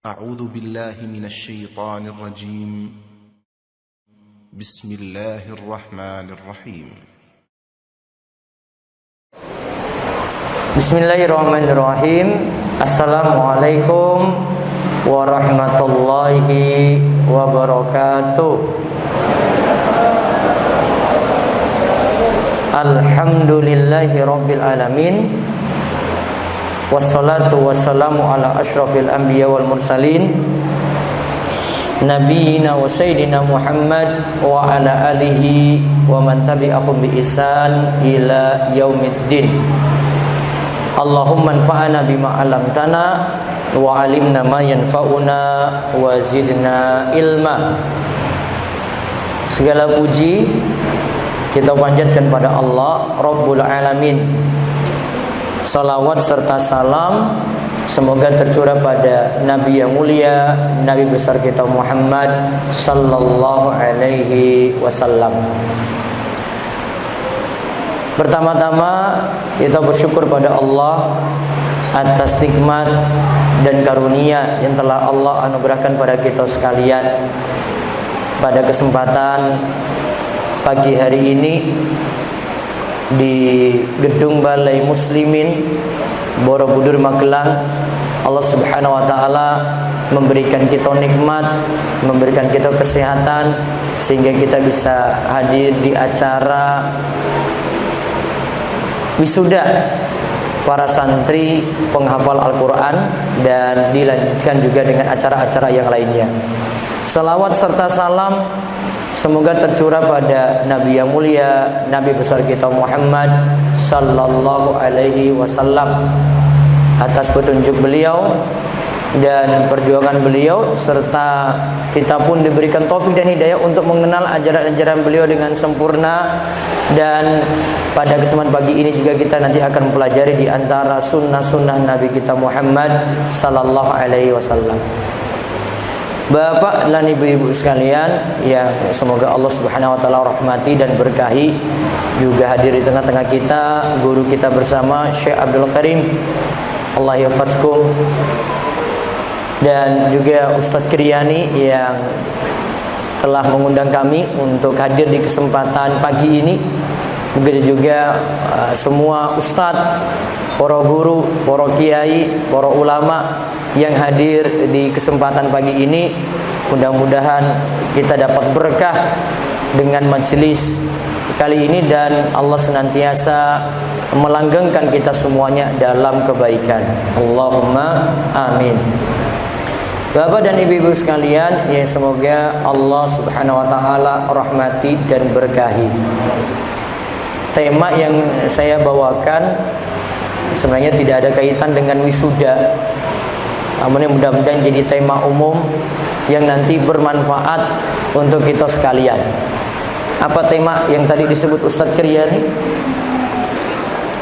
أعوذ بالله من الشيطان الرجيم. بسم الله الرحمن الرحيم. Bismillahirrahmanirrahim. Assalamualaikum warahmatullahi wabarakatuh. Alhamdulillahi rabbil alamin. Wassalatu wassalamu ala ashrafil anbiya wal mursalin Nabiyyina wa sayyidina Muhammad wa ala alihi wa man tabi'ahum bi ihsan ila yaumiddin. Allahumma anfa'na bima 'allamtana wa 'allimna ma yanfa'una wa zidna ilma. Segala puji kita panjatkan pada Allah Rabbul Alamin. Salawat serta salam semoga tercurah pada Nabi yang mulia, Nabi besar kita Muhammad sallallahu alaihi wasallam. Pertama-tama kita bersyukur pada Allah atas nikmat dan karunia yang telah Allah anugerahkan pada kita sekalian. Pada kesempatan pagi hari ini di Gedung Balai Muslimin Borobudur Magelang, Allah Subhanahu wa taala memberikan kita nikmat, memberikan kita kesehatan sehingga kita bisa hadir di acara wisuda para santri penghafal Al-Quran dan dilanjutkan juga dengan acara-acara yang lainnya. Salawat serta salam semoga tercurah pada Nabi yang mulia, Nabi besar kita Muhammad sallallahu alaihi wasallam, atas petunjuk beliau dan perjuangan beliau, serta kita pun diberikan taufik dan hidayah untuk mengenal ajaran-ajaran beliau dengan sempurna. Dan pada kesempatan pagi ini juga kita nanti akan mempelajari di antara sunnah-sunnah Nabi kita Muhammad sallallahu alaihi wasallam. Bapak dan ibu-ibu sekalian yang semoga Allah Subhanahu wa taala rahmati dan berkahi, juga hadir di tengah-tengah kita guru kita bersama Syekh Abdul Karim, Allah yahfazkum, dan juga Ustadz Kriani yang telah mengundang kami untuk hadir di kesempatan pagi ini. Begitu juga semua ustadz, para guru, para kiai, para ulama yang hadir di kesempatan pagi ini. Mudah-mudahan kita dapat berkah dengan majelis kali ini dan Allah senantiasa melanggengkan kita semuanya dalam kebaikan. Allahumma amin. Bapak dan ibu-ibu sekalian yang semoga Allah Subhanahu wa taala rahmati dan berkahi. Tema yang saya bawakan sebenarnya tidak ada kaitan dengan wisuda, namun mudah-mudahan jadi tema umum yang nanti bermanfaat untuk kita sekalian. Apa tema yang tadi disebut Ustadz Kriani?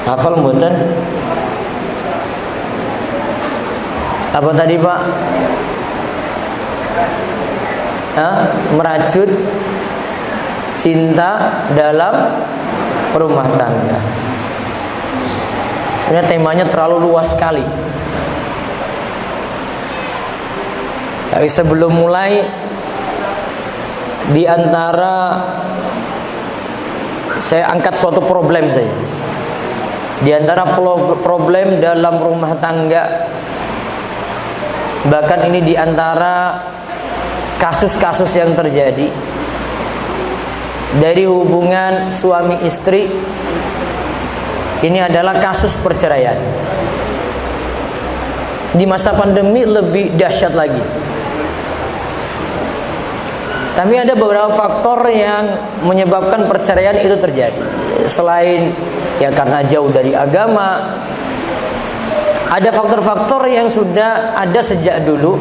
Hafal mboten? Apa tadi Pak? Merajut cinta dalam rumah tangga. Sebenarnya temanya terlalu luas sekali. Tapi sebelum mulai, di antara saya angkat suatu problem saya. Di antara problem dalam rumah tangga, bahkan ini di antara kasus-kasus yang terjadi dari hubungan suami istri, ini adalah kasus perceraian. Di masa pandemi lebih dahsyat lagi. Tapi ada beberapa faktor yang menyebabkan perceraian itu terjadi. Selain ya karena jauh dari agama, ada faktor-faktor yang sudah ada sejak dulu,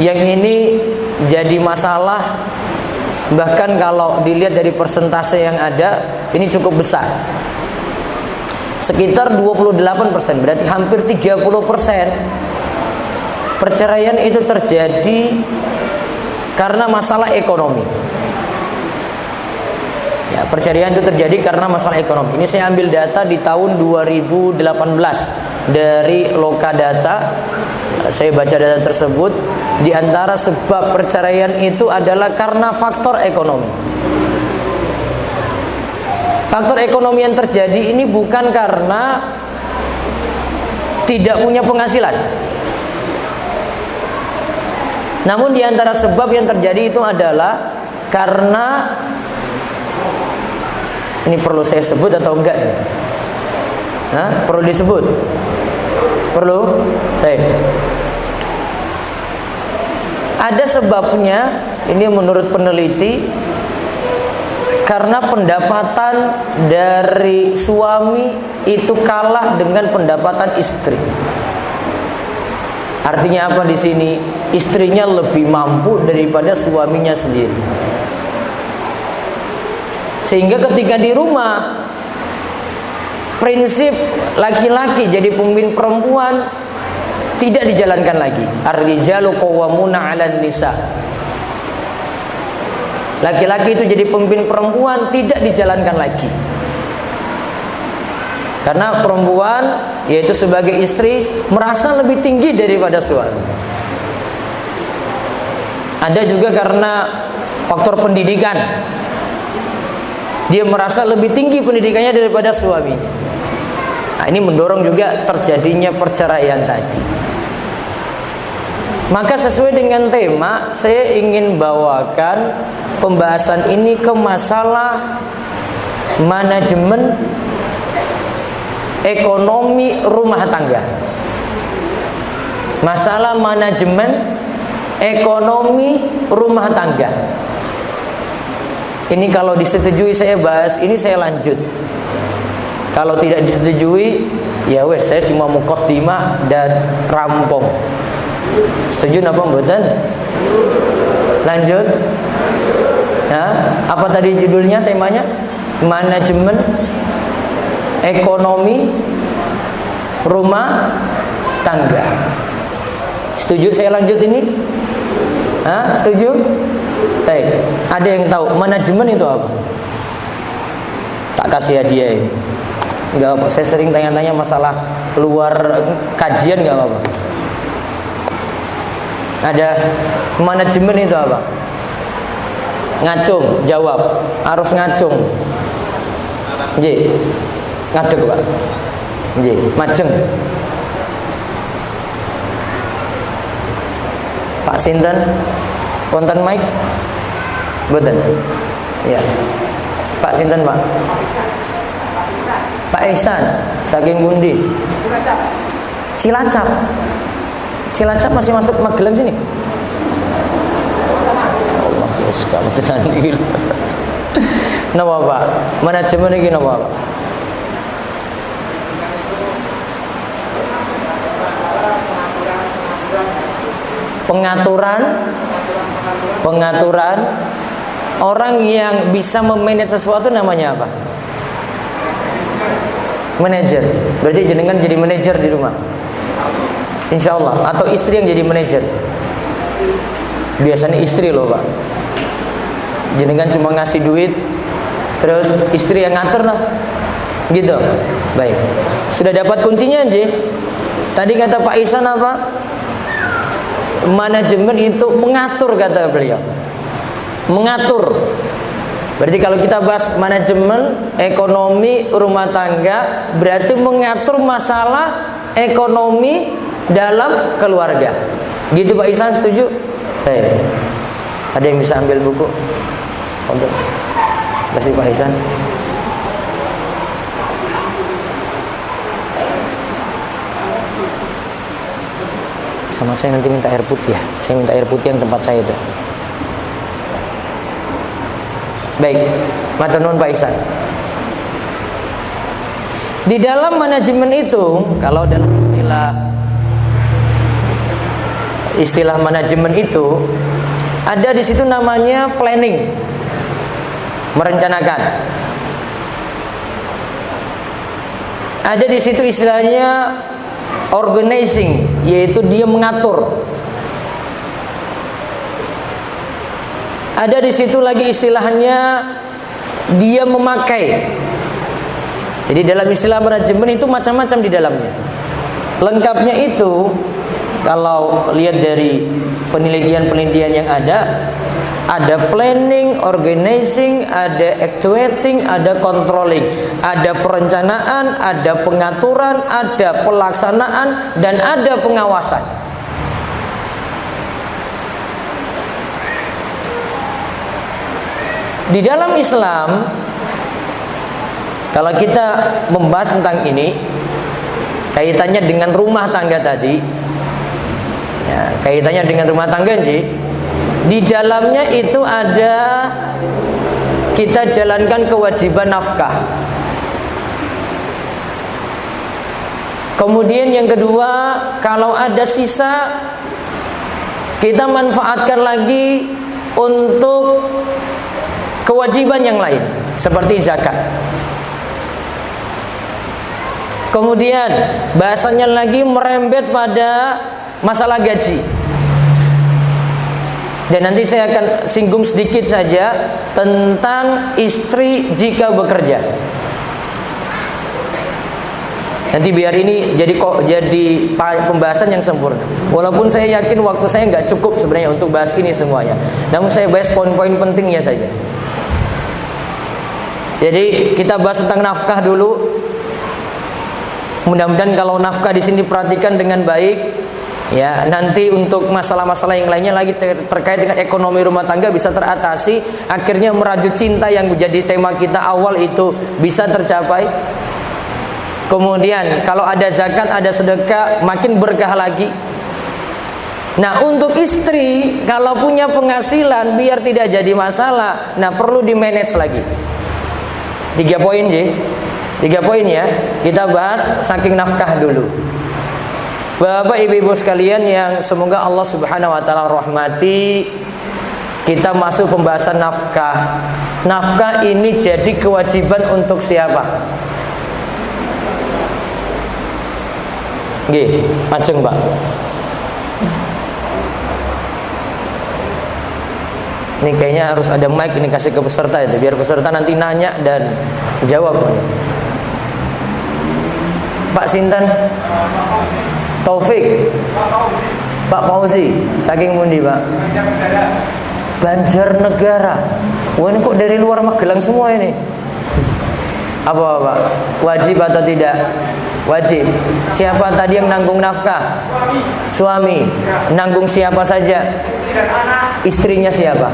yang ini jadi masalah. Bahkan kalau dilihat dari persentase yang ada, ini cukup besar. Sekitar 28%, berarti hampir 30% perceraian itu terjadi karena masalah ekonomi. Ya, perceraian itu terjadi karena masalah ekonomi. Ini saya ambil data di tahun 2018 dari Lokadata saya baca data tersebut, di antara sebab perceraian itu adalah karena faktor ekonomi. Faktor ekonomi yang terjadi ini bukan karena tidak punya penghasilan. Namun di antara sebab yang terjadi itu adalah karena, ini perlu saya sebut atau enggak ini? Perlu disebut? Perlu? Baik. Ada sebabnya, ini menurut peneliti, karena pendapatan dari suami itu kalah dengan pendapatan istri. Artinya apa di sini? Istrinya lebih mampu daripada suaminya sendiri. Sehingga ketika di rumah, prinsip laki-laki jadi pemimpin perempuan tidak dijalankan lagi. Ar-rijalu qawwamuna 'alan nisa. Laki-laki itu jadi pemimpin perempuan tidak dijalankan lagi. Karena perempuan, yaitu sebagai istri, merasa lebih tinggi daripada suami. Ada juga karena faktor pendidikan. Dia merasa lebih tinggi pendidikannya daripada suaminya. Nah, ini mendorong juga terjadinya perceraian tadi. Maka sesuai dengan tema, saya ingin bawakan pembahasan ini ke masalah manajemen ekonomi rumah tangga. Masalah manajemen ekonomi rumah tangga. Ini kalau disetujui saya bahas, ini saya lanjut. Kalau tidak disetujui, ya wes, saya cuma muqaddimah dan rampung. Setuju napa mboten? Lanjut. Apa tadi judulnya, temanya? Manajemen ekonomi rumah tangga. Setuju saya lanjut ini? Setuju? Baik. Ada yang tahu manajemen itu apa? Tak kasih hadiah ini. Enggak apa, saya sering tanya-tanya masalah luar kajian, enggak apa-apa. Ada manajemen itu apa? Ngacung, jawab. Harus ngacung. Nggih. Ngadeg, Pak. Nggih, majeng. Pak sinten? Wonten mic? Mboten. Ya. Pak sinten, Pak? Pak Ihsan, saking pundi? Cilacap. Cilacap masih masuk Magelang sini? Allah, Yesus kamu tenan iki. Napa, Pak? Manajemen iki napa, Pak? Pengaturan orang yang bisa memanage sesuatu namanya apa? Manajer. Berarti jenengan jadi manajer di rumah, insya Allah. Atau istri yang jadi manajer? Biasanya istri loh, Pak. Jenengan cuma ngasih duit, terus istri yang ngatur lah, gitu. Baik. Sudah dapat kuncinya, Nji? Tadi kata Pak Ihsan apa? Manajemen itu mengatur, kata beliau. Mengatur. Berarti kalau kita bahas manajemen ekonomi rumah tangga, berarti mengatur masalah ekonomi dalam keluarga. Gitu Pak Ihsan, setuju? Baik. Ada yang bisa ambil buku? Fadhil. Kasih Pak Ihsan. Sama saya nanti minta air putih ya. Saya minta air putih yang tempat saya itu. Baik, matur nuwun Pak Ihsan. Di dalam manajemen itu, kalau dalam istilah manajemen itu, ada di situ namanya planning, merencanakan. Ada di situ istilahnya organizing, yaitu dia mengatur. Ada di situ lagi istilahnya dia memakai. Jadi dalam istilah manajemen itu macam-macam di dalamnya. Lengkapnya itu kalau lihat dari penelitian-penelitian yang ada planning, organizing, ada actuating, ada controlling, ada perencanaan, ada pengaturan, ada pelaksanaan, dan ada pengawasan. Di dalam Islam, kalau kita membahas tentang ini, kaitannya dengan rumah tangga tadi, ya, kaitannya dengan rumah tangga sih. Di dalamnya itu ada kita jalankan kewajiban nafkah. Kemudian yang kedua, kalau ada sisa, kita manfaatkan lagi untuk kewajiban yang lain, seperti zakat. Kemudian bahasanya lagi merembet pada masalah gaji. Dan nanti saya akan singgung sedikit saja tentang istri jika bekerja. Nanti biar ini jadi pembahasan yang sempurna. Walaupun saya yakin waktu saya nggak cukup sebenarnya untuk bahas ini semuanya. Namun saya bahas poin-poin pentingnya saja. Jadi kita bahas tentang nafkah dulu. Mudah-mudahan kalau nafkah di sini perhatikan dengan baik, ya, nanti untuk masalah-masalah yang lainnya lagi terkait dengan ekonomi rumah tangga bisa teratasi. Akhirnya merajut cinta yang menjadi tema kita awal itu bisa tercapai. Kemudian kalau ada zakat, ada sedekah, makin berkah lagi. Nah, untuk istri kalau punya penghasilan biar tidak jadi masalah, nah perlu di manage lagi. 3 poin ya. 3 poin ya. Kita bahas saking nafkah dulu. Bapak ibu-ibu sekalian yang semoga Allah Subhanahu wa taala rahmati, kita masuk pembahasan nafkah. Nafkah ini jadi kewajiban untuk siapa? Nggih, ajeng, Pak. Ini kayaknya harus ada mic ini kasih ke peserta itu, biar peserta nanti nanya dan jawab. Pak Sinten, Taufik, Pak Fauzi, saking mundi Pak? Banjarnegara. Wah, ini kok dari luar Magelang semua ini? Apa Pak? Wajib atau tidak? Wajib. Siapa tadi yang nanggung nafkah? Suami. Nanggung siapa saja? Istrinya siapa?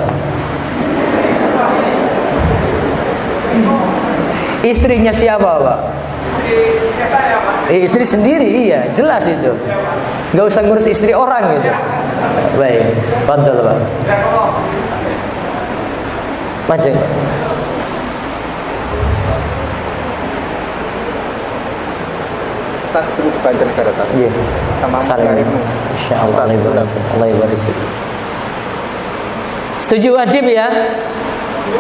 Istrinya siapa Pak? Istri sendiri, iya, jelas itu. Gak usah ngurus istri orang gitu. Baik, betul Pak. Macam Ustaz itu Banjarnegara tadi. Iya. Sama salam. Insyaallah Allah barik fiik. Setuju wajib ya?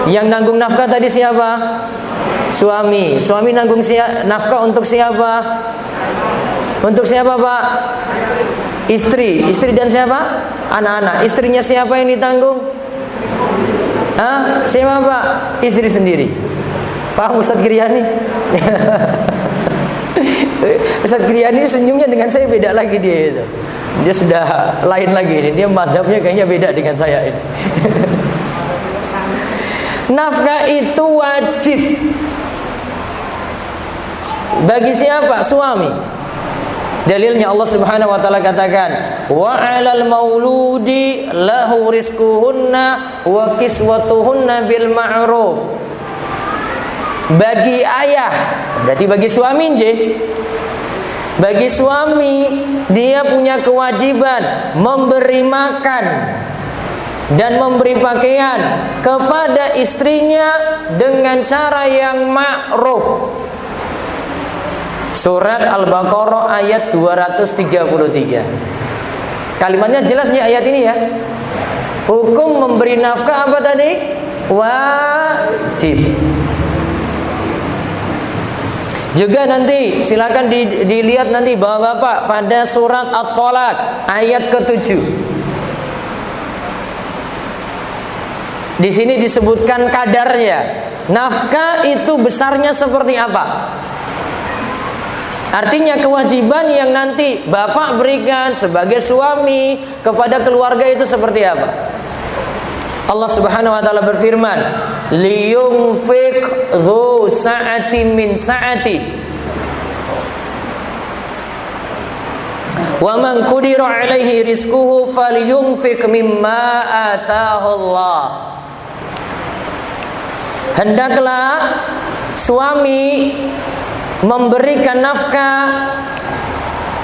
Yang nanggung nafkah tadi siapa? Suami. Suami nanggung nafkah untuk siapa? Untuk siapa Pak? Istri. Istri dan siapa? Anak-anak. Istrinya siapa yang ditanggung? Hah? Siapa Pak? Istri sendiri. Paham Ustaz Kiryani? Ustaz Kiryani senyumnya dengan saya beda lagi dia itu. Dia sudah lain lagi ini. Dia mazhabnya kayaknya beda dengan saya ini. Nafkah itu wajib bagi siapa? Suami. Dalilnya Allah Subhanahu wa taala katakan, "Wa 'alal mauludi lahu rizquhunna wa kiswatuhunna bil ma'ruf." Bagi ayah, berarti bagi suami nje. Bagi suami, dia punya kewajiban memberi makan dan memberi pakaian kepada istrinya dengan cara yang ma'ruf. Surat Al-Baqarah ayat 233. Kalimatnya jelas di ayat ini ya. Hukum memberi nafkah apa tadi? Wajib. Juga nanti silakan dilihat nanti Bapak-bapak pada surat At-Thalaq ayat ke-7. Di sini disebutkan kadarnya. Nafkah itu besarnya seperti apa? Artinya kewajiban yang nanti bapak berikan sebagai suami kepada keluarga itu seperti apa? Allah Subhanahu wa taala berfirman, liyunfiq dzu sa'ati min sa'ati wa man qudira 'alaihi rizquhu falyunfiq mimma ataahu Allah. Hendaklah suami memberikan nafkah,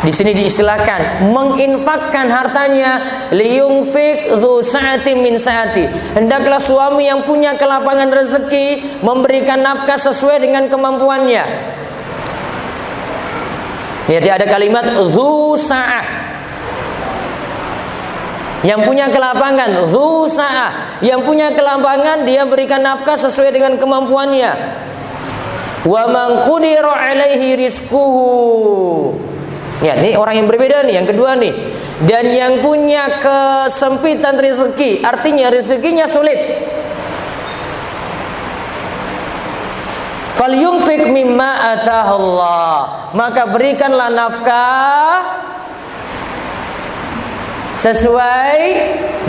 di sini diistilahkan menginfakkan hartanya, liyunfiq dzu sa'ati min sa'ati. Hendaklah suami yang punya kelapangan rezeki memberikan nafkah sesuai dengan kemampuannya. Jadi ada kalimat dzu sa'ah, yang punya kelapangan, dzu sa'ah, yang punya kelapangan dia berikan nafkah sesuai dengan kemampuannya. Wa man qudira 'alaihi rizquhu. Ya, ini orang yang berbeda nih, yang kedua nih. Dan yang punya kesempitan rezeki, artinya rezekinya sulit. Falyunfiq mimma ataahu Allah. Maka berikanlah nafkah sesuai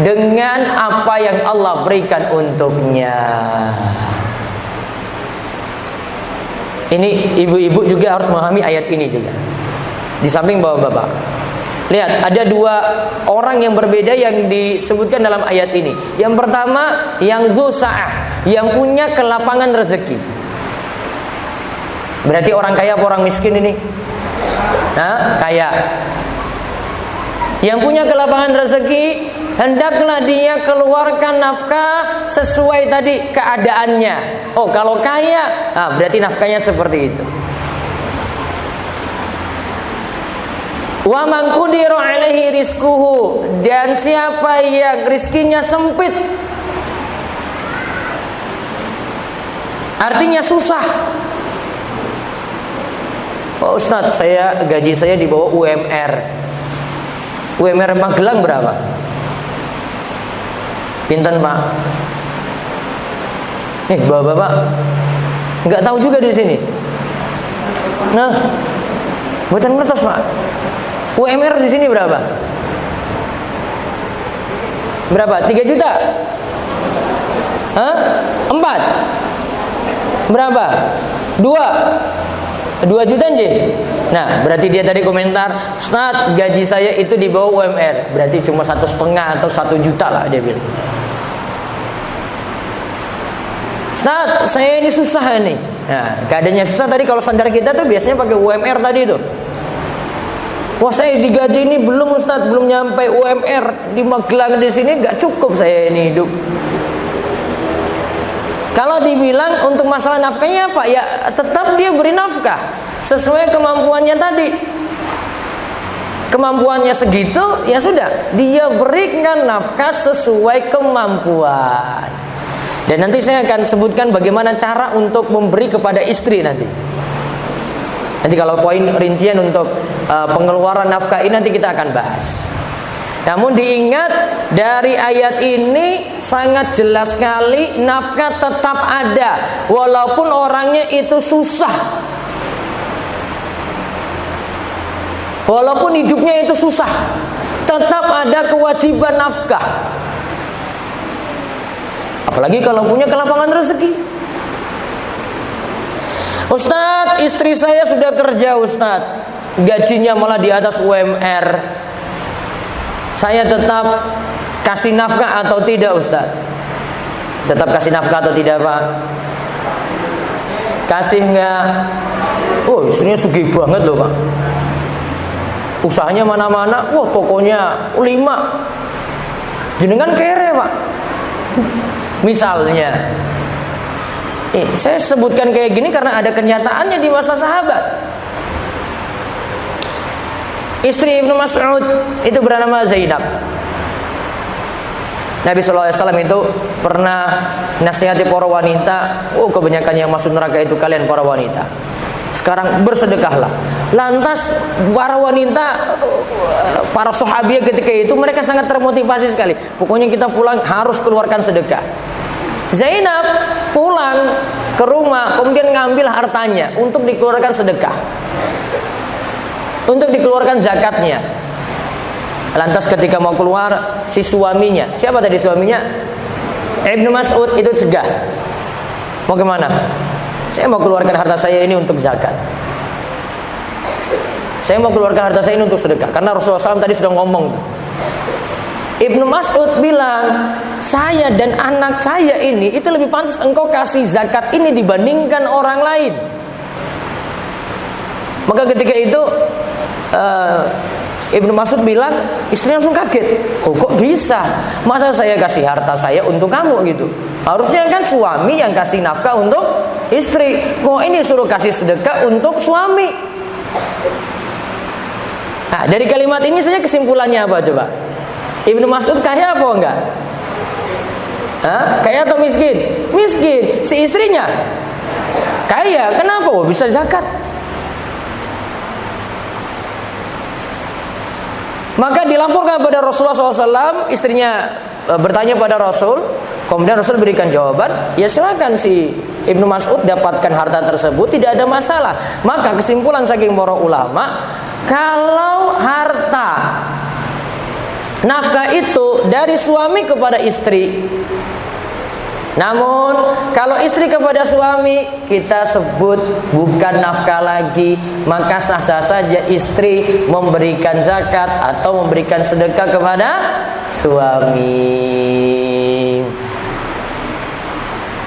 dengan apa yang Allah berikan untuknya. Ini ibu-ibu juga harus memahami ayat ini juga. Di samping bapak-bapak, lihat ada dua orang yang berbeda yang disebutkan dalam ayat ini. Yang pertama yang dzu sa'ah, yang punya kelapangan rezeki. Berarti orang kaya apa orang miskin ini? Kaya. Yang punya kelapangan rezeki, hendaklah dia keluarkan nafkah sesuai tadi keadaannya. Oh, kalau kaya, berarti nafkahnya seperti itu. Wa man qudira 'alaihi rizquhu, dan siapa yang rizkinya sempit, artinya susah. Oh Ustaz, gaji saya di bawah UMR. UMR Magelang berapa? Pinten Pak? Bapak-bapak nggak tahu juga di sini. Nah, buatan ngetos Pak. UMR di sini berapa? Berapa? 3 juta? 4? Berapa? 2 juta nje? Nah, berarti dia tadi komentar, Ustaz, gaji saya itu di bawah UMR. Berarti cuma 1,5 atau 1 juta lah dia bilang. Ustaz, saya ini susah ini. Nah, keadaannya susah tadi kalau standar kita tuh biasanya pakai UMR tadi tuh. Wah, saya digaji ini belum Ustaz, belum nyampe UMR di Magelang di sini nggak cukup saya ini hidup. Kalau dibilang untuk masalah nafkahnya apa? Ya tetap dia beri nafkah sesuai kemampuannya tadi. Kemampuannya segitu, ya sudah, dia berikan nafkah sesuai kemampuan. Dan nanti saya akan sebutkan bagaimana cara untuk memberi kepada istri nanti. Nanti kalau poin rincian untuk pengeluaran nafkah ini nanti kita akan bahas. Namun diingat dari ayat ini sangat jelas sekali nafkah tetap ada walaupun orangnya itu susah. Walaupun hidupnya itu susah, tetap ada kewajiban nafkah. Apalagi kalau punya kelapangan rezeki. Ustadz, istri saya sudah kerja Ustadz, gajinya malah di atas UMR. Saya tetap kasih nafkah atau tidak Ustaz? Tetap kasih nafkah atau tidak Pak? Kasih enggak? Oh, istrinya sugih banget loh Pak. Usahanya mana-mana, wah tokonya 5. Jenengan kere Pak. Misalnya, saya sebutkan kayak gini karena ada kenyataannya di masa sahabat. Istri Ibnu Mas'ud itu bernama Zainab. Nabi SAW itu pernah nasihati para wanita. Oh, kebanyakan yang masuk neraka itu kalian para wanita. Sekarang bersedekahlah. Lantas para wanita, para sahabiah ketika itu mereka sangat termotivasi sekali. Pokoknya kita pulang harus keluarkan sedekah. Zainab pulang ke rumah kemudian ngambil hartanya untuk dikeluarkan sedekah. untuk dikeluarkan zakatnya. Lantas ketika mau keluar, si suaminya, siapa tadi suaminya? Ibnu Mas'ud itu cegah. Mau kemana? Saya mau keluarkan harta saya ini untuk zakat. Saya mau keluarkan harta saya ini untuk sedekah. Karena Rasulullah SAW tadi sudah ngomong. Ibnu Mas'ud bilang, saya dan anak saya ini itu lebih pantas engkau kasih zakat ini dibandingkan orang lain. Maka ketika itu Ibnu Mas'ud bilang, istrinya langsung kaget. Oh, kok bisa? Masa saya kasih harta saya untuk kamu gitu? Harusnya kan suami yang kasih nafkah untuk istri. Kok ini suruh kasih sedekah untuk suami? Nah, dari kalimat ini saja kesimpulannya apa coba? Ibnu Mas'ud kaya apa enggak? Hah? Kaya atau miskin? Miskin. Si istrinya kaya. Kenapa? Oh, bisa zakat. Maka dilaporkan kepada Rasulullah SAW, istrinya bertanya pada Rasul, kemudian Rasul berikan jawaban, ya silakan si Ibnu Mas'ud dapatkan harta tersebut, tidak ada masalah. Maka kesimpulan saking para ulama, kalau harta nafkah itu dari suami kepada istri, namun kalau istri kepada suami kita sebut bukan nafkah lagi, maka sah-sah saja istri memberikan zakat atau memberikan sedekah kepada suami.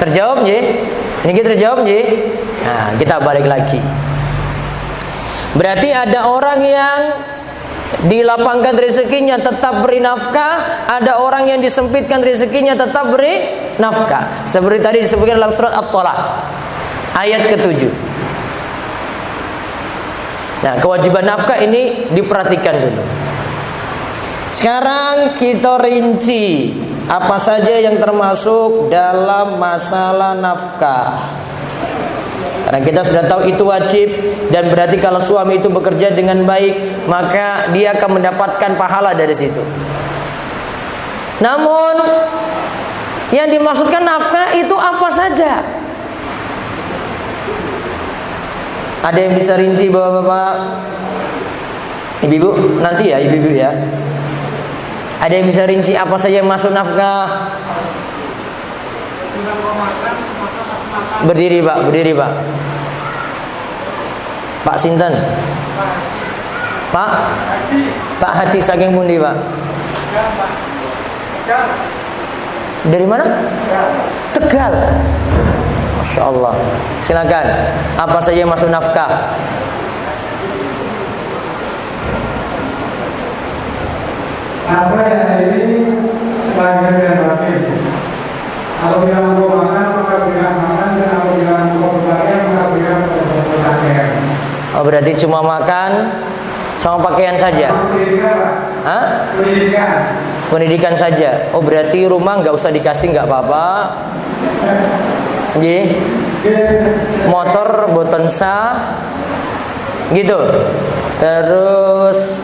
Terjawab ya? Ini kita terjawab ya? Nah, kita balik lagi. Berarti ada orang yang dilapangkan rezekinya tetap beri nafkah, ada orang yang disempitkan rezekinya tetap beri nafkah. Seperti tadi disebutkan dalam surat At-Thalaq ayat ke-7. Nah, kewajiban nafkah ini diperhatikan dulu. Sekarang kita rinci apa saja yang termasuk dalam masalah nafkah. Karena kita sudah tahu itu wajib, dan berarti kalau suami itu bekerja dengan baik, maka dia akan mendapatkan pahala dari situ. Namun yang dimaksudkan nafkah itu apa saja? Ada yang bisa rinci bapak-bapak? Ibu-ibu, nanti ya ibu-ibu ya. Ada yang bisa rinci apa saja yang masuk nafkah? Berdiri Pak, berdiri Pak. Pak Sinten? Pak Hati saking pundi Pak? Dari mana? Tegal. Masya Allah. Silakan. Apa saja yang masuk nafkah? Apa yang ini lahir dan batin. Kalau bilang mau makan maka bilang makan, dan kalau bilang mau berpakaian maka bilang berpakaian. Oh, berarti cuma makan sama pakaian saja? Pendidikan Pak. Hah? Pendidikan. Pendidikan saja. Oh, berarti rumah nggak usah dikasih, nggak apa-apa. Nggih. Motor boten sah. Gitu. Terus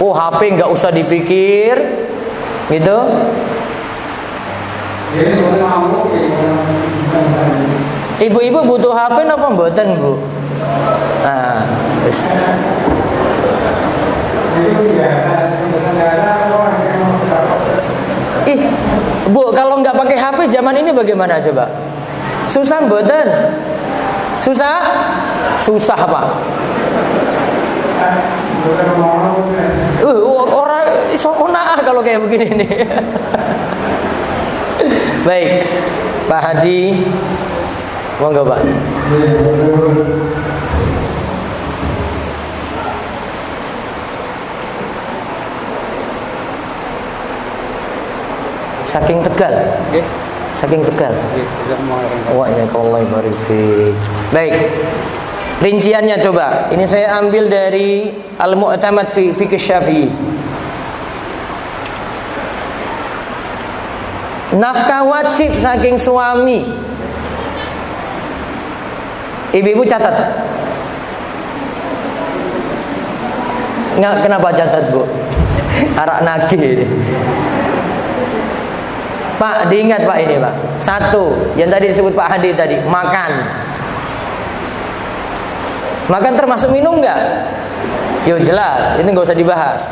HP nggak usah dipikir. Gitu. Ibu-ibu butuh HP apa mboten, Bu? Nah, Bu, kalau nggak pakai HP zaman ini bagaimana coba? Susah mboten? Susah? Susah Pak. Orang iso kona'ah kalau kayak begini nih. Baik, Pak Hadi, monggo Pak. Saking Tegal. Saking Tegal. Wa'alaikumsalam warahmatullahi wabarakatuh. Baik. Rinciannya coba. Ini saya ambil dari Al-Mu'tamad fi Fiqh Syafi'i. Nafkah wajib saking suami. Ibu-ibu catat. Nggak, kenapa catat, Bu? Arak nagih. Pak, diingat Pak ini Pak. Satu, yang tadi disebut Pak Hadi tadi, makan. Makan termasuk minum nggak? Yo jelas, ini nggak usah dibahas.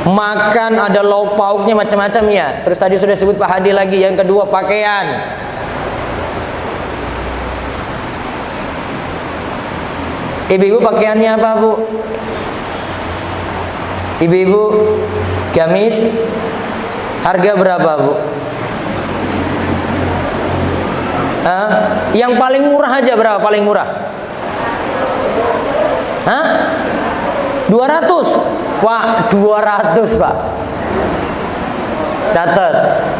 Makan ada lauk pauknya macam-macam ya. Terus tadi sudah sebut Pak Hadi lagi. Yang kedua pakaian. Ibu-ibu pakaiannya apa, Bu? Ibu-ibu gamis harga berapa, Bu? Yang paling murah aja berapa paling murah? 200. Wah, 200, Pak. Catat.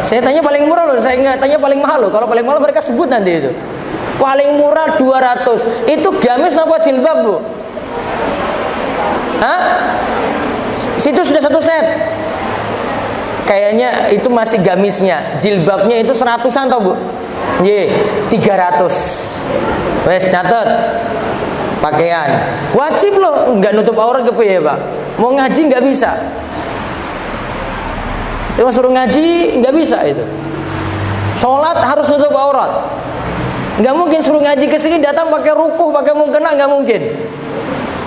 Saya tanya paling murah loh, saya nggak tanya paling mahal loh. Kalau paling mahal mereka sebut nanti itu. Paling murah 200. Itu gamis apa jilbab, Bu? Situ sudah satu set. Kayaknya itu masih gamisnya. Jilbabnya itu 100-an tau, Bu? 300. Wes catat. Pakaian wajib loh, nggak nutup aurat ya, Pak. Mau ngaji nggak bisa. Cuma suruh ngaji nggak bisa itu. Sholat harus nutup aurat. Nggak mungkin suruh ngaji ke sini datang pakai rukuh, pakai mukena, nggak mungkin.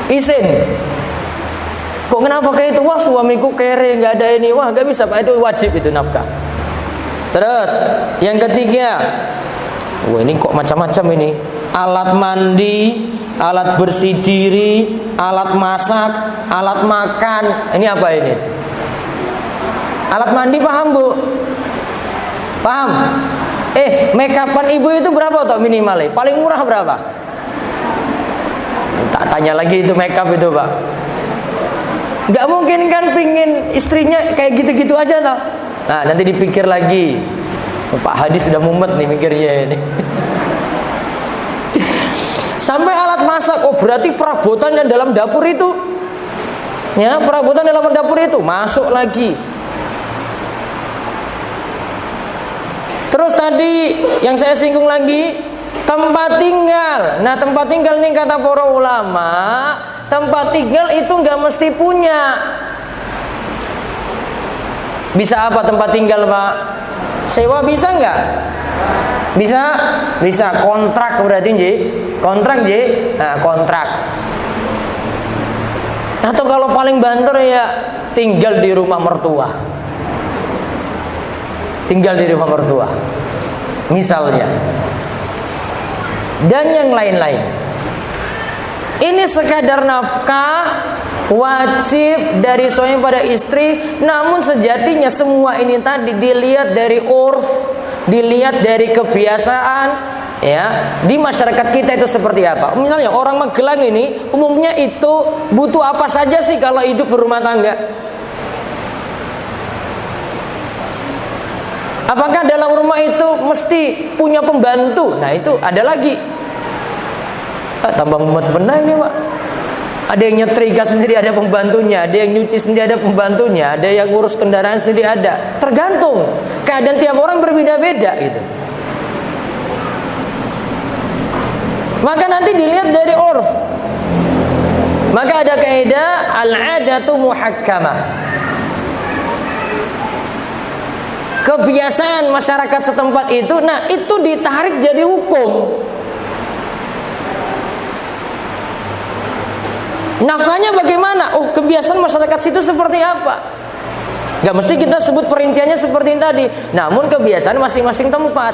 Isin. Kok kenapa kayak itu? Wah, suamiku kere, nggak ada ini. Wah, nggak bisa, Pak. Itu wajib itu nafkah. Terus yang ketiga, wah ini kok macam-macam ini. Alat mandi, alat bersih diri, alat masak, alat makan. Ini apa ini? Alat mandi paham, Bu? Paham? Make upan ibu itu berapa toh minimalnya? Paling murah berapa? Tak tanya lagi itu make up itu, Pak. Gak mungkin kan pingin istrinya kayak gitu-gitu aja toh. Nah, nanti dipikir lagi. Pak Hadi sudah mumet nih mikirnya ini. Sampai alat masak. Oh, berarti perabotan yang dalam dapur itu. Ya, perabotan dalam dapur itu masuk lagi. Terus tadi yang saya singgung lagi, tempat tinggal. Nah, tempat tinggal ini kata para ulama, tempat tinggal itu nggak mesti punya. Bisa apa tempat tinggal, Pak? Sewa bisa nggak? Bisa, bisa. Kontrak berarti, Ji. Kontrak, Ji. Nah, kontrak. Atau kalau paling banter ya tinggal di rumah mertua. Tinggal di rumah mertua, misalnya. Dan yang lain-lain. Ini sekadar nafkah wajib dari suami pada istri, namun sejatinya semua ini tadi dilihat dari urf, dilihat dari kebiasaan, ya, di masyarakat kita itu seperti apa. Misalnya orang Magelang ini umumnya itu butuh apa saja sih kalau hidup berumah tangga? Apakah dalam rumah itu mesti punya pembantu? Nah, itu ada lagi. Tambah mumet benar ini, Pak. Ada yang nyetrika sendiri, ada pembantunya. Ada yang nyuci sendiri, ada pembantunya. Ada yang ngurus kendaraan sendiri, ada. Tergantung. Keadaan tiap orang berbeda-beda gitu. Maka nanti dilihat dari urf. Maka ada kaidah al-'adatu muhakkamah. Kebiasaan masyarakat setempat itu, nah itu ditarik jadi hukum. Nafkahnya bagaimana? Oh, kebiasaan masyarakat situ seperti apa? Gak mesti kita sebut perinciannya seperti ini tadi. Namun kebiasaan masing-masing tempat.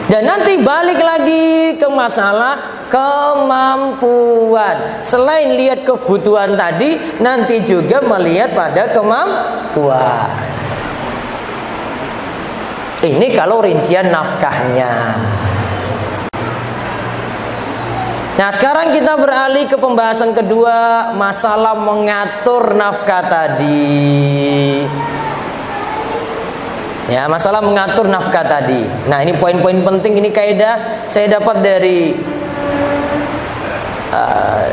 Dan nanti balik lagi ke masalah kemampuan. Selain lihat kebutuhan tadi, nanti juga melihat pada kemampuan. Ini kalau rincian nafkahnya. Nah, sekarang kita beralih ke pembahasan kedua, masalah mengatur nafkah tadi. Ya, masalah mengatur nafkah tadi. Nah, ini poin-poin penting, ini kaidah saya dapat dari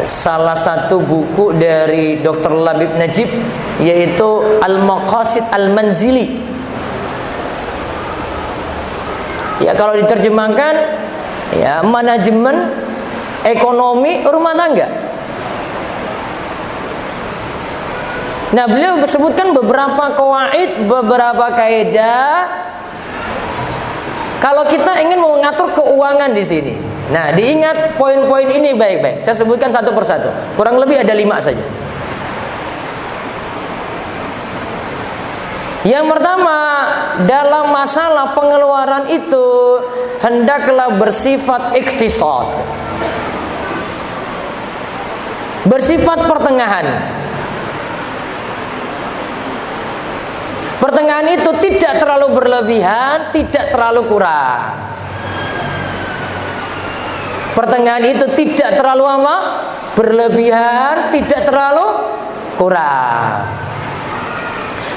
salah satu buku dari Dr. Labib Najib, yaitu Al-Maqasid Al-Manzili. Ya, kalau diterjemahkan, ya, manajemen ekonomi rumah tangga. Nah, beliau sebutkan beberapa qawaid, beberapa kaidah kalau kita ingin mengatur keuangan di sini. Nah, diingat poin-poin ini baik-baik. Saya sebutkan satu persatu. Kurang lebih ada 5 saja. Yang pertama, dalam masalah pengeluaran itu hendaklah bersifat iktisad, bersifat pertengahan. Pertengahan itu tidak terlalu berlebihan, tidak terlalu kurang. Pertengahan itu tidak terlalu apa? Berlebihan, tidak terlalu kurang.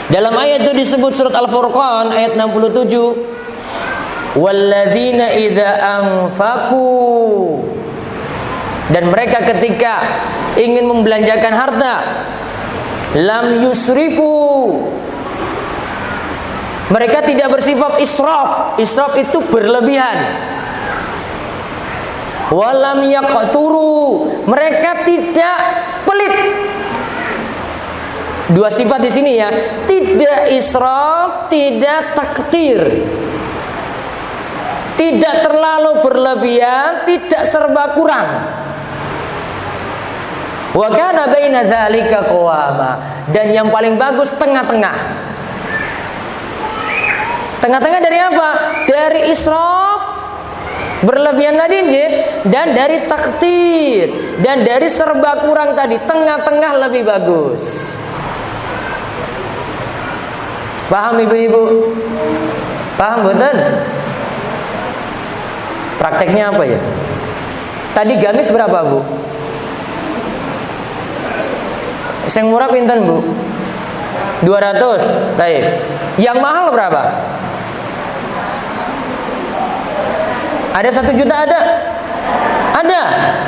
Dalam ayat itu disebut surat Al-Furqan ayat 67. Walladzina idza anfaqu, dan mereka ketika ingin membelanjakan harta, lam yusrifu, mereka tidak bersifat israf. Israf itu berlebihan. Walam yaqturu, mereka tidak pelit. Dua sifat di sini ya, tidak israf, tidak taktir, tidak terlalu berlebihan, tidak serba kurang. Wa kana baina dzalika qawama, dan yang paling bagus tengah-tengah. Tengah-tengah dari apa? Dari israf, berlebihan tadi, dan dari taktir, dan dari serba kurang tadi. Tengah-tengah lebih bagus. Paham ibu-ibu? Paham betul? Prakteknya apa ya? Tadi gamis berapa, Bu? Yang murah pinten, Bu? 200. Baik. Yang mahal berapa? Ada 1 juta ada? Ada.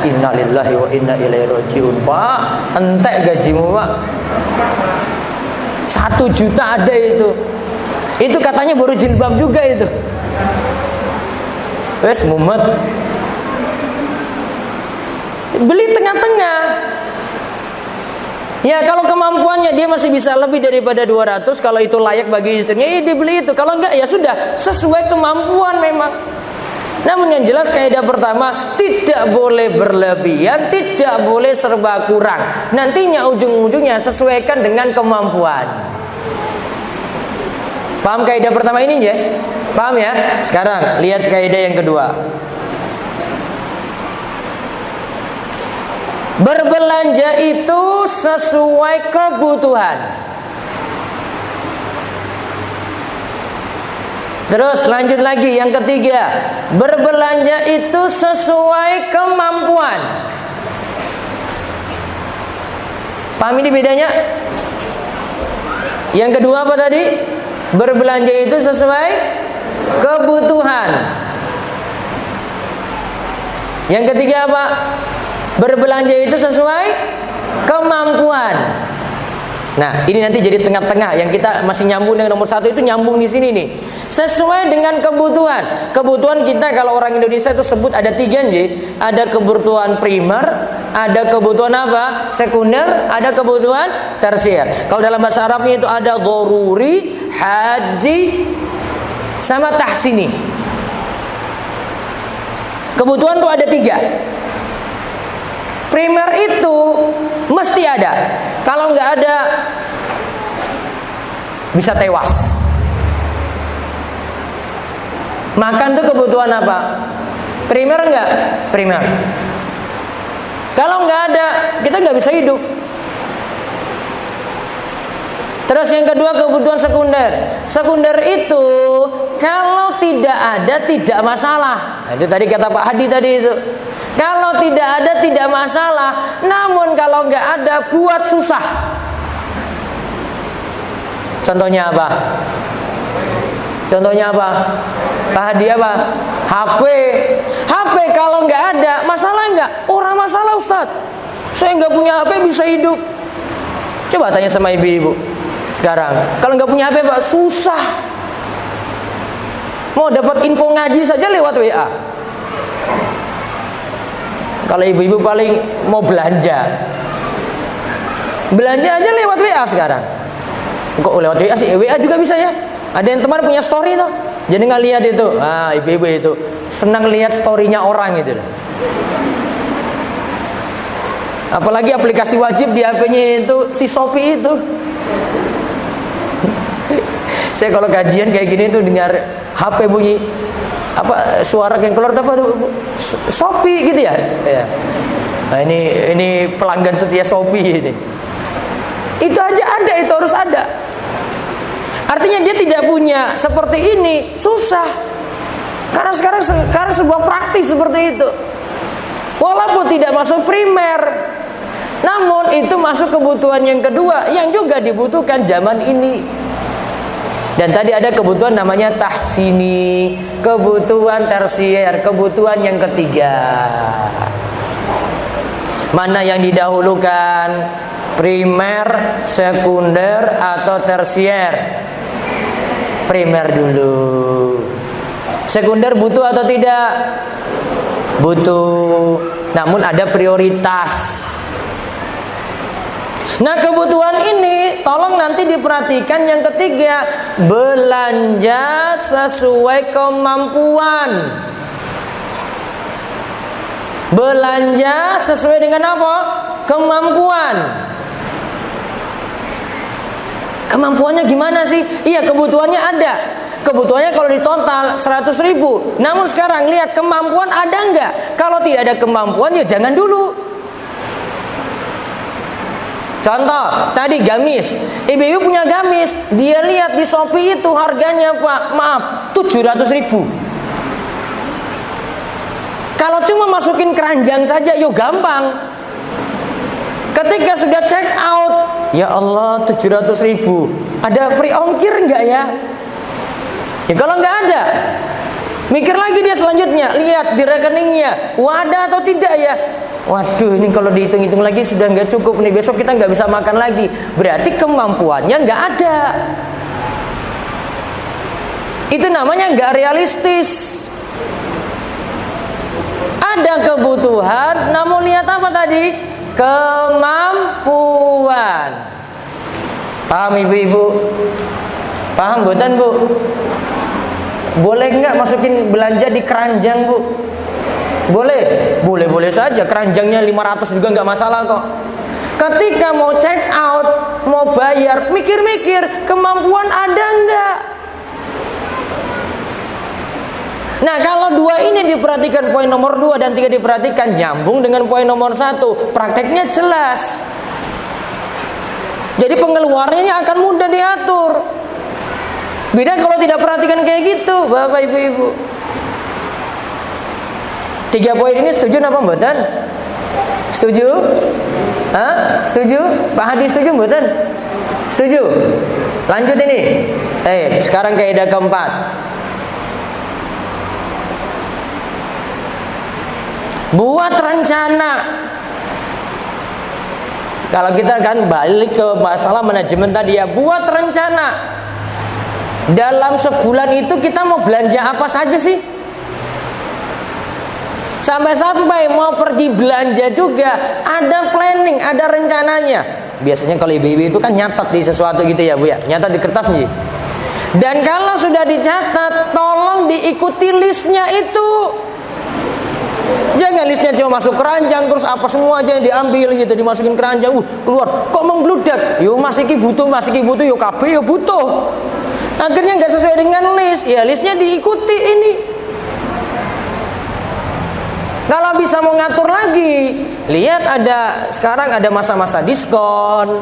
Innalillahi wa inna ilaihi rajiun, Pak. Entek gajimu, Pak. 1 juta ada itu. Itu katanya baru jilbab juga itu. Wes mumet. Beli tengah-tengah. Ya, kalau kemampuannya dia masih bisa lebih daripada 200, kalau itu layak bagi istrinya, ya dibeli itu. Kalau enggak, ya sudah, sesuai kemampuan memang. Namun yang jelas kaidah pertama, tidak boleh berlebihan, tidak boleh serba kurang. Nantinya ujung-ujungnya sesuaikan dengan kemampuan. Paham kaidah pertama ini ya? Paham ya? Sekarang lihat kaidah yang kedua. Berbelanja itu sesuai kebutuhan. Terus lanjut lagi yang ketiga, berbelanja itu sesuai kemampuan. Paham ini bedanya? Yang kedua apa tadi? Berbelanja itu sesuai kebutuhan. Yang ketiga apa? Berbelanja itu sesuai kemampuan. Nah, ini nanti jadi tengah-tengah. Yang kita masih nyambung dengan nomor 1 itu nyambung di sini nih. Sesuai dengan kebutuhan. Kebutuhan kita kalau orang Indonesia itu sebut ada 3 nih. Ada kebutuhan primer, ada kebutuhan apa? Sekunder, ada kebutuhan tersier. Kalau dalam bahasa Arabnya itu ada dharuri, haji, sama tahsini. Kebutuhan tuh ada 3. Primer itu mesti ada. Kalau nggak ada, bisa tewas. Makan tuh kebutuhan apa? Primer nggak? Primer. Kalau nggak ada, kita nggak bisa hidup. Terus yang kedua kebutuhan sekunder. Sekunder itu kalau tidak ada tidak masalah. Nah, itu tadi kata Pak Hadi tadi itu. Kalau tidak ada tidak masalah. Namun kalau nggak ada buat susah. Contohnya apa? Contohnya apa? Pak Hadi apa? HP. HP kalau nggak ada masalah nggak? Orang masalah Ustaz. Saya nggak punya HP bisa hidup. Coba tanya sama ibu-ibu sekarang. Kalau nggak punya HP Pak susah. Mau dapat info ngaji saja lewat WA. Kalau ibu-ibu paling mau belanja aja lewat WA sekarang. Kok lewat WA sih? WA juga bisa ya. Ada yang teman punya story tuh. Jadi nggak lihat itu, ibu-ibu itu senang lihat storynya orang gitu. Apalagi aplikasi wajib di HP-nya itu si Shopee itu. Saya kalau kajian kayak gini tuh dengar HP bunyi, apa suara yang keluar apa tuh? Shopee gitu ya. Nah, ini pelanggan setia Shopee ini. Itu aja ada, itu harus ada. Artinya dia tidak punya seperti ini, susah. Karena sekarang sebuah praktis seperti itu. Walaupun tidak masuk primer, namun itu masuk kebutuhan yang kedua yang juga dibutuhkan zaman ini. Dan tadi ada kebutuhan namanya tahsini, kebutuhan tersier, kebutuhan yang ketiga. Mana yang didahulukan? Primer, sekunder, atau tersier? Primer dulu. Sekunder butuh atau tidak? Butuh. Namun ada prioritas. Nah, kebutuhan ini tolong nanti diperhatikan yang ketiga, belanja sesuai kemampuan. Belanja sesuai dengan apa? Kemampuan. Kemampuannya gimana sih? Iya, kebutuhannya ada. Kebutuhannya kalau di total 100.000. Namun sekarang lihat kemampuan ada enggak? Kalau tidak ada kemampuan ya jangan dulu. Contoh, tadi gamis. Ibu-ibu punya gamis, dia lihat di Shopee itu harganya Pak, 700.000. Kalau cuma masukin keranjang saja, yuk gampang. Ketika sudah check out, ya Allah 700.000. Ada free ongkir enggak ya? Ya kalau enggak ada, mikir lagi dia selanjutnya, lihat di rekeningnya, ada atau tidak ya? Waduh, ini kalau dihitung-hitung lagi sudah enggak cukup nih, besok kita enggak bisa makan lagi. Berarti kemampuannya enggak ada. Itu namanya enggak realistis. Ada kebutuhan, namun lihat apa tadi? Kemampuan. Paham ibu-ibu? Paham bukan bu? Boleh nggak masukin belanja di keranjang bu? Boleh? Boleh saja. Keranjangnya 500 juga nggak masalah kok. Ketika mau check out, mau bayar, mikir-mikir kemampuan ada nggak? Nah, kalau dua ini diperhatikan, poin nomor 2 dan 3 diperhatikan, nyambung dengan poin nomor 1. Prakteknya jelas. Jadi pengeluarannya akan mudah diatur. Beda kalau tidak perhatikan kayak gitu, Bapak Ibu-ibu. 3 poin ini setuju apa mboten? Setuju? Setuju? Pak Hadi setuju mboten? Setuju? Lanjut ini. Sekarang kaidah keempat. Buat rencana. Kalau kita kan balik ke masalah manajemen tadi ya, buat rencana. Dalam sebulan itu kita mau belanja apa saja sih? Sampai-sampai mau pergi belanja juga ada planning, ada rencananya. Biasanya kalau ibu-ibu itu kan nyatat di sesuatu gitu ya Bu ya, nyatat di kertas nih. Dan kalau sudah dicatat, tolong diikuti listnya itu. Jangan listnya cuma masuk keranjang terus apa semua aja yang diambil gitu, dimasukin keranjang. Keluar kok membludak. Yo Mas iki butuh, yo kabeh yo butuh. Akhirnya nggak sesuai dengan list. Ya listnya diikuti ini. Kalau bisa mau ngatur lagi, lihat sekarang ada masa-masa diskon.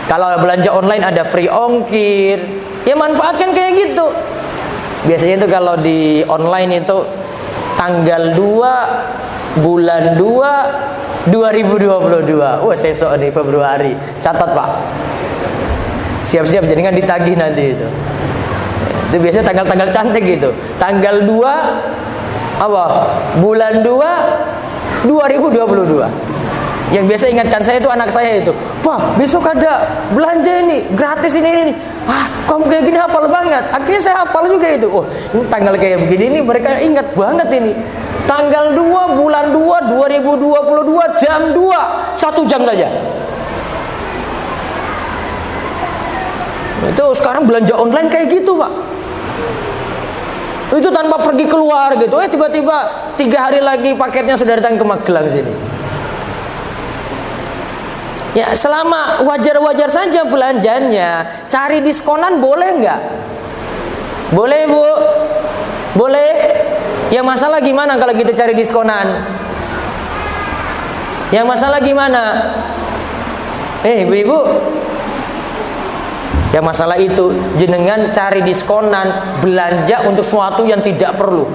Kalau belanja online ada free ongkir. Ya manfaatkan kayak gitu. Biasanya itu kalau di online itu tanggal 2 bulan 2 2022. Sesok nih Februari. Catat Pak. Siap-siap jadi kan ditagih nanti itu. Itu biasanya tanggal-tanggal cantik gitu. Tanggal 2 bulan 2 2022. Yang biasa ingatkan saya itu anak saya itu, Pak besok ada belanja ini gratis ini. Kamu kayak gini hafal banget. Akhirnya saya hafal juga itu. Ini tanggal kayak begini ini mereka ingat banget ini. Tanggal 2 bulan 2 2022 jam 2, 1 jam saja. Itu sekarang belanja online kayak gitu, Pak. Itu tanpa pergi keluar gitu. Tiba-tiba 3 hari lagi paketnya sudah datang ke Magelang sini. Ya, selama wajar-wajar saja belanjanya, cari diskonan boleh nggak? Boleh, Bu. Boleh. Yang masalah gimana kalau kita cari diskonan? Yang masalah gimana? Ibu-ibu, yang masalah itu jenengan cari diskonan belanja untuk sesuatu yang tidak perlu.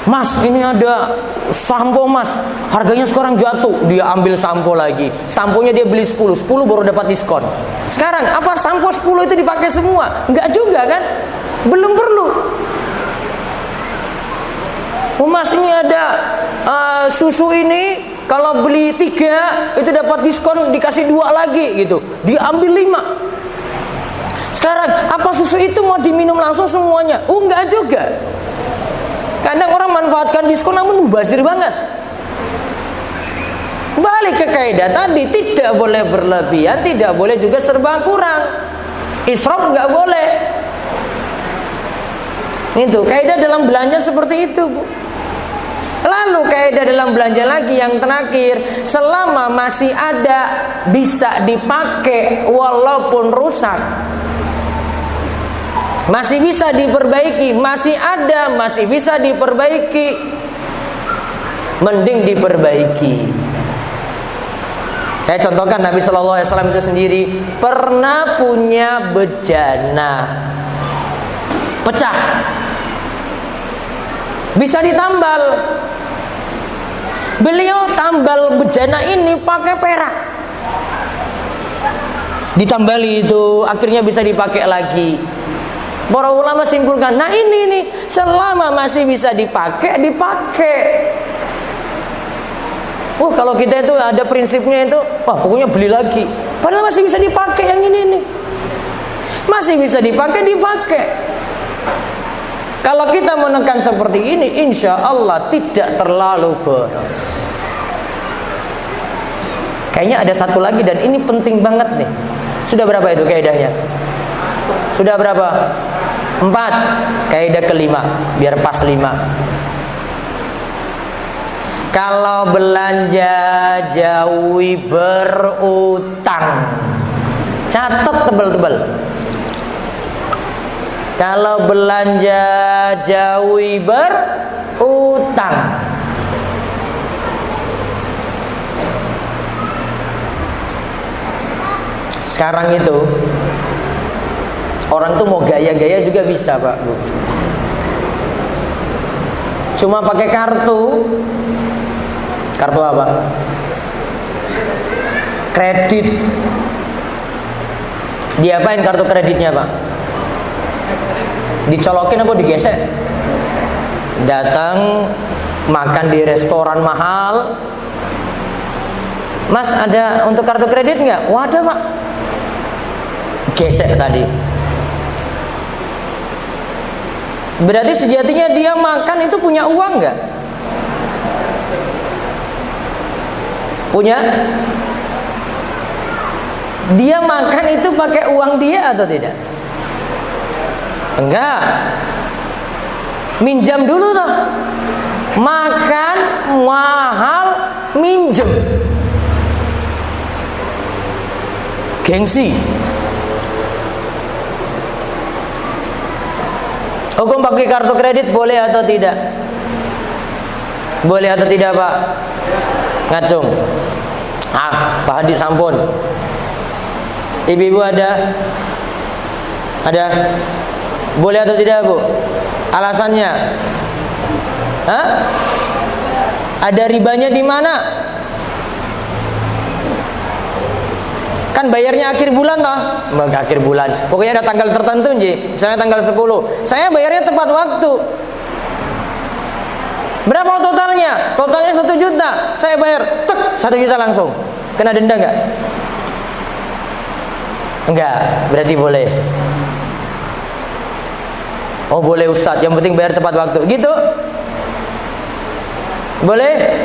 Mas, ini ada sampo mas, harganya sekarang jatuh. Dia ambil sampo lagi. Samponya dia beli 10 baru dapat diskon. Sekarang apa sampo 10 itu dipakai semua? Enggak juga kan? Belum perlu. Oh mas, ini ada susu ini, kalau beli 3 itu dapat diskon, dikasih 2 lagi gitu. Diambil 5. Sekarang apa susu itu mau diminum langsung semuanya? Enggak juga. Kadang orang manfaatkan diskon namun mubazir banget. Balik ke kaidah tadi, tidak boleh berlebihan, tidak boleh juga serba kurang. Israf nggak boleh. Itu kaidah dalam belanja seperti itu, Bu. Lalu kaidah dalam belanja lagi yang terakhir, selama masih ada bisa dipakai walaupun rusak, masih bisa diperbaiki, masih ada, masih bisa diperbaiki, mending diperbaiki. Saya contohkan Nabi Shallallahu Alaihi Wasallam itu sendiri pernah punya bejana pecah, bisa ditambal. Beliau tambal bejana ini pakai perak, ditambali itu akhirnya bisa dipakai lagi. Para ulama simpulkan, nah ini selama masih bisa dipakai. Kalau kita itu ada prinsipnya itu, pokoknya beli lagi. Padahal masih bisa dipakai yang ini nih. Masih bisa dipakai. Kalau kita menekan seperti ini, insya Allah tidak terlalu boros. Kayaknya ada satu lagi dan ini penting banget nih. Sudah berapa itu kaidahnya? Sudah berapa? 4. Kaidah kelima, biar pas 5. Kalau belanja jauhi berutang. Catat tebal-tebal. Kalau belanja jauhi berutang. Sekarang itu orang tuh mau gaya-gaya juga bisa, Pak, Bu. Cuma pakai kartu. Kartu apa? Kredit. Diapain kartu kreditnya, Pak? Dicolokin apa digesek? Datang makan di restoran mahal. Mas, ada untuk kartu kredit nggak? Wah, ada, Pak. Gesek tadi. Berarti sejatinya dia makan itu punya uang nggak? Punya? Dia makan itu pakai uang dia atau tidak? Enggak. Minjam dulu toh. Makan mahal, minjem. Gengsi. Hukum pakai kartu kredit boleh atau tidak? Boleh atau tidak, Pak? Ngacung. Pak Hadi sampun. Ibu-ibu ada? Ada? Boleh atau tidak, Bu? Alasannya? Ada ribanya di mana? Kan bayarnya akhir bulan toh? Akhir bulan. Pokoknya ada tanggal tertentu nji. Misalnya tanggal 10. Saya bayarnya tepat waktu. Berapa totalnya? Totalnya 1 juta. Saya bayar 1 juta langsung. Kena denda enggak? Enggak, berarti boleh. Oh, boleh Ustaz, yang penting bayar tepat waktu. Gitu? Boleh?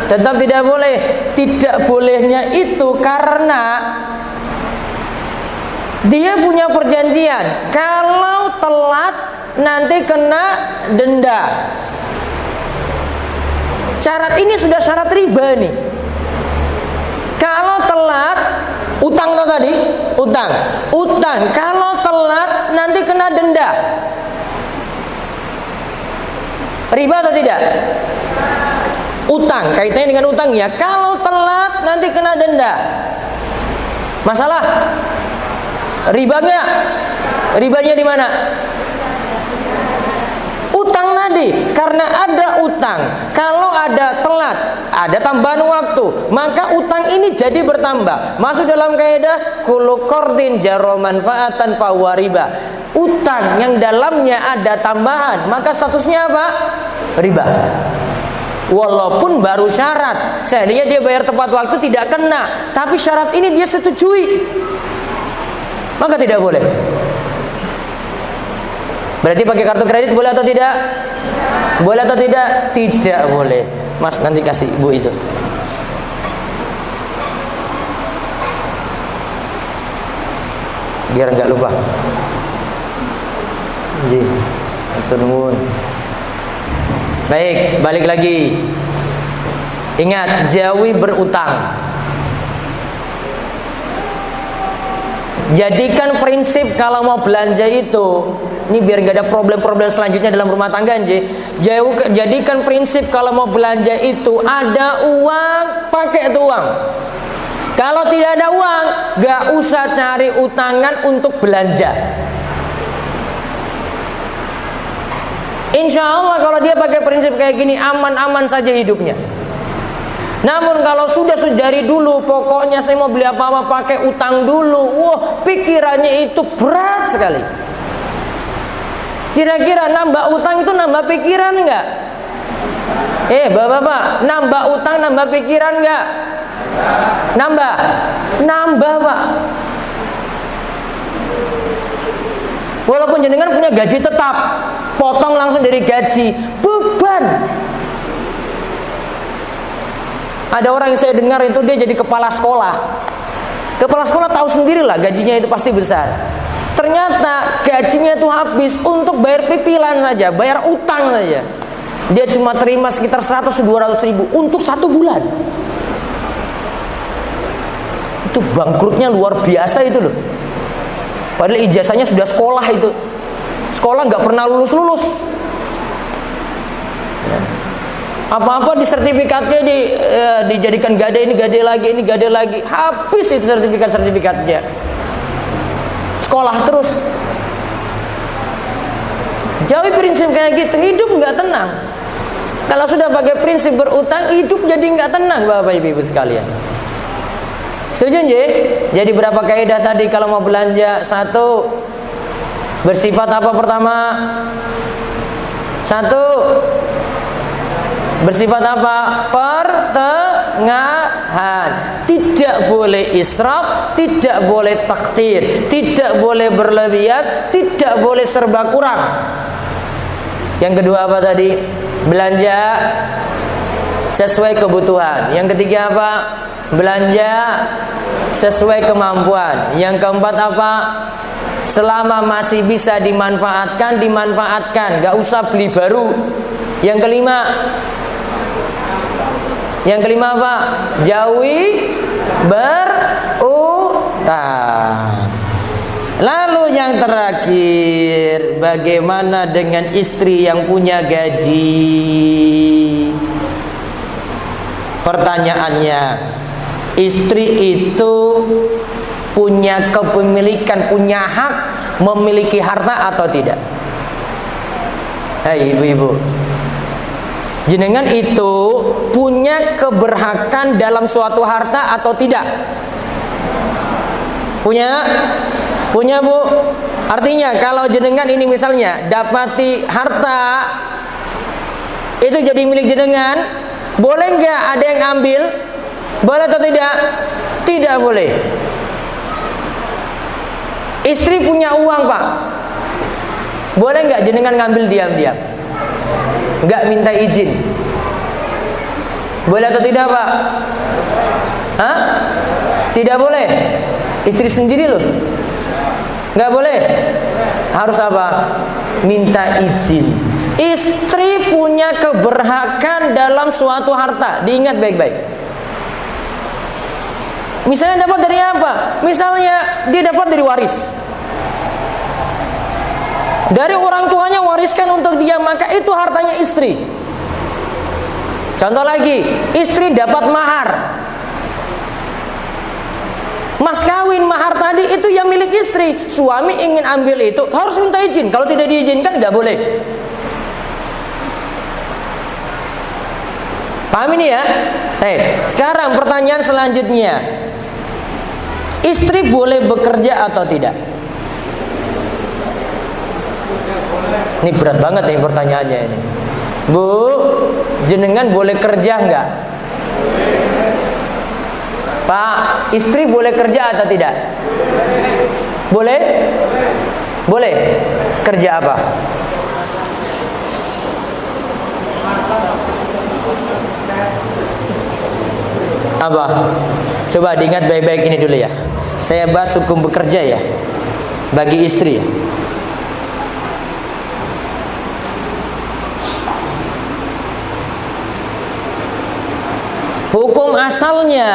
Tetap tidak boleh. Tidak bolehnya itu karena Dia punya perjanjian, kalau telat nanti kena denda. Syarat ini sudah syarat riba nih. Kalau telat, utang tadi, utang. Kalau telat nanti kena denda. Riba atau tidak? Utang, kaitannya dengan utang ya. Kalau telat nanti kena denda. Masalah? Riba enggak? Ribanya di mana? Utang tadi, karena ada utang. Kalau ada telat, ada tambahan waktu, maka utang ini jadi bertambah. Masuk dalam kaidah kullu qardin jarra manfaatan fa huwa riba. Utang yang dalamnya ada tambahan, maka statusnya apa? Riba. Walaupun baru syarat, seandainya dia bayar tepat waktu tidak kena, tapi syarat ini dia setujui, maka tidak boleh. Berarti pakai kartu kredit boleh atau tidak? Boleh atau tidak? Tidak boleh. Mas, nanti kasih ibu itu. Biar enggak lupa. Jadi, turun. Baik, balik lagi. Ingat, jauhi berutang. Jadikan prinsip kalau mau belanja itu, ini biar gak ada problem-problem selanjutnya dalam rumah tangga, jadikan prinsip kalau mau belanja itu ada uang, pakai itu uang. Kalau tidak ada uang, gak usah cari utangan untuk belanja. Insya Allah kalau dia pakai prinsip kayak gini, aman-aman saja hidupnya. Namun kalau sudah dari dulu, pokoknya saya mau beli apa-apa pakai utang dulu, wah pikirannya itu berat sekali. Kira-kira nambah utang itu nambah pikiran enggak? Bapak-bapak, nambah utang nambah pikiran enggak? Nambah Pak. Walaupun jenengan punya gaji tetap, potong langsung dari gaji, beban. Ada orang yang saya dengar itu dia jadi kepala sekolah. Kepala sekolah tahu sendirilah gajinya itu pasti besar. Ternyata gajinya itu habis untuk bayar pipilan saja, bayar utang saja. Dia cuma terima sekitar 100-200 ribu untuk 1 bulan. Itu bangkrutnya luar biasa itu loh. Padahal ijazahnya sudah sekolah itu. Sekolah nggak pernah lulus-lulus. Apa-apa di sertifikatnya dijadikan gade ini gade lagi. Habis itu sertifikatnya. Sekolah terus. Jauhi prinsip kayak gitu, hidup nggak tenang. Kalau sudah pakai prinsip berutang, hidup jadi nggak tenang, Bapak Ibu sekalian. Setuju nggih? Jadi berapa kaidah tadi kalau mau belanja? 1, bersifat apa pertama? 1, bersifat apa? Pertengahan. Tidak boleh israf, tidak boleh taktir, tidak boleh berlebihan, tidak boleh serba kurang. Yang kedua apa tadi? Belanja sesuai kebutuhan. Yang ketiga apa? Belanja sesuai kemampuan. Yang keempat apa? Selama masih bisa dimanfaatkan, gak usah beli baru. Yang kelima apa? Jauhi berutang. Lalu yang terakhir, bagaimana dengan istri yang punya gaji? Pertanyaannya, istri itu punya kepemilikan, punya hak memiliki harta atau tidak? Hai ibu-ibu, jenengan itu punya keberhakan dalam suatu harta atau tidak? Punya bu. Artinya kalau jenengan ini misalnya dapati harta itu jadi milik jenengan, boleh nggak ada yang ambil? Boleh atau tidak? Tidak boleh. Istri punya uang Pak, boleh nggak jenengan ngambil diam-diam? Nggak minta izin? Boleh atau tidak Pak? Hah? Tidak boleh. Istri sendiri loh. Nggak boleh. Harus apa? Minta izin. Istri punya keberhakan dalam suatu harta. Diingat baik-baik. Misalnya dapat dari apa? Misalnya dia dapat dari waris. Dari orang tuanya wariskan untuk dia, maka itu hartanya istri. Contoh lagi, istri dapat mahar. Mas kawin mahar tadi itu yang milik istri. Suami ingin ambil itu harus minta izin. Kalau tidak diizinkan nggak boleh. Paham ini ya? Sekarang pertanyaan selanjutnya, istri boleh bekerja atau tidak? Ini berat banget nih pertanyaannya ini. Bu, jenengan boleh kerja enggak? Pak, istri boleh kerja atau tidak? Boleh? Boleh. Kerja apa? Apa? Coba diingat baik-baik ini dulu ya. Saya bahas hukum bekerja ya, bagi istri ya. Hukum asalnya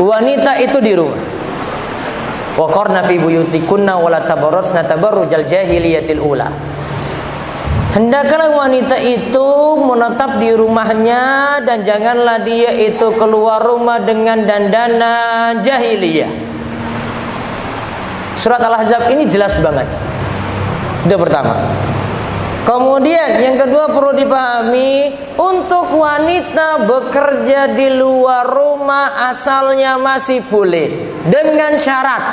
wanita itu di rumah. Wa qarna fi buyutikunna wa la tabarrajna tabarrujal jahiliyatil ula. Hendaklah wanita itu menetap di rumahnya dan janganlah dia itu keluar rumah dengan dandanan jahiliyah. Surat Al-Ahzab ini jelas banget. Itu pertama. Kemudian yang kedua perlu dipahami, untuk wanita bekerja di luar rumah asalnya masih boleh dengan syarat.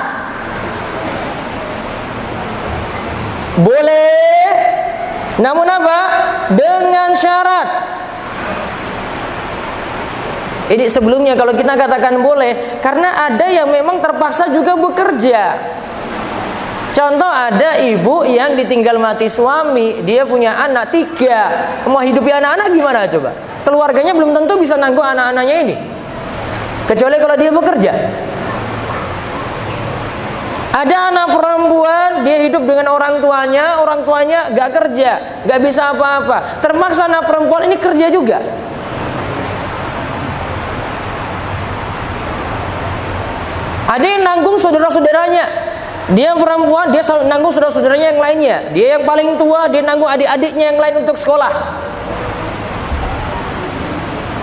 Boleh, namun apa? Dengan syarat. Ini sebelumnya kalau kita katakan boleh, karena ada yang memang terpaksa juga bekerja. Contoh, ada ibu yang ditinggal mati suami, dia punya anak 3, mau hidupi anak-anak gimana coba? Keluarganya belum tentu bisa nanggung anak-anaknya ini, kecuali kalau dia bekerja. Ada anak perempuan, dia hidup dengan orang tuanya gak kerja, gak bisa apa-apa, terpaksa anak perempuan ini kerja juga. Ada yang nanggung saudara-saudaranya. Dia perempuan, dia nanggung saudara-saudaranya yang lainnya. Dia yang paling tua, dia nanggung adik-adiknya yang lain untuk sekolah.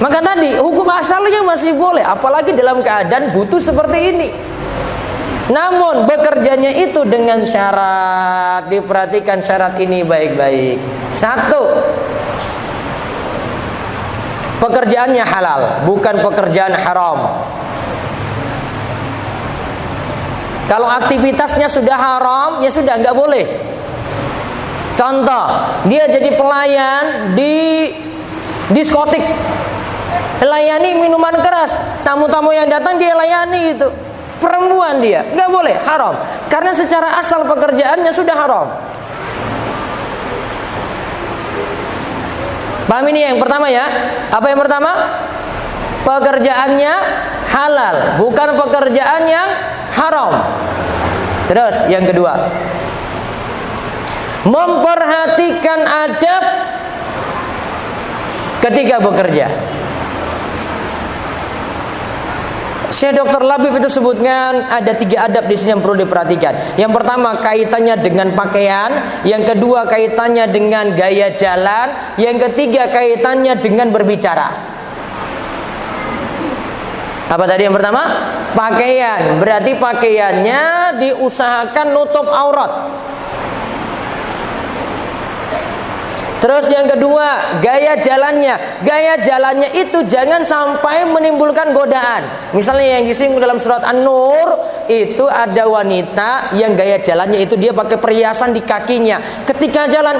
Maka tadi hukum asalnya masih boleh, apalagi dalam keadaan butuh seperti ini. Namun bekerjanya itu dengan syarat. Diperhatikan syarat ini baik-baik. 1, pekerjaannya halal, bukan pekerjaan haram. Kalau aktivitasnya sudah haram, ya sudah nggak boleh. Contoh, dia jadi pelayan di diskotik, layani minuman keras, tamu-tamu yang datang dia layani itu. Perempuan dia, nggak boleh, haram. Karena secara asal pekerjaannya sudah haram. Paham ini yang pertama ya? Apa yang pertama? Pekerjaannya halal, bukan pekerjaan yang haram. Terus yang kedua, memperhatikan adab ketika bekerja. Syekh Dr. Labib itu sebutkan ada 3 adab di sini yang perlu diperhatikan. Yang pertama kaitannya dengan pakaian, yang kedua kaitannya dengan gaya jalan, yang ketiga kaitannya dengan berbicara. Apa tadi yang pertama? Pakaian. Berarti pakaiannya diusahakan nutup aurat. Terus yang kedua, gaya jalannya. Gaya jalannya itu jangan sampai menimbulkan godaan. Misalnya yang disinggung dalam surat An-Nur, itu ada wanita yang gaya jalannya itu dia pakai perhiasan di kakinya. Ketika jalan,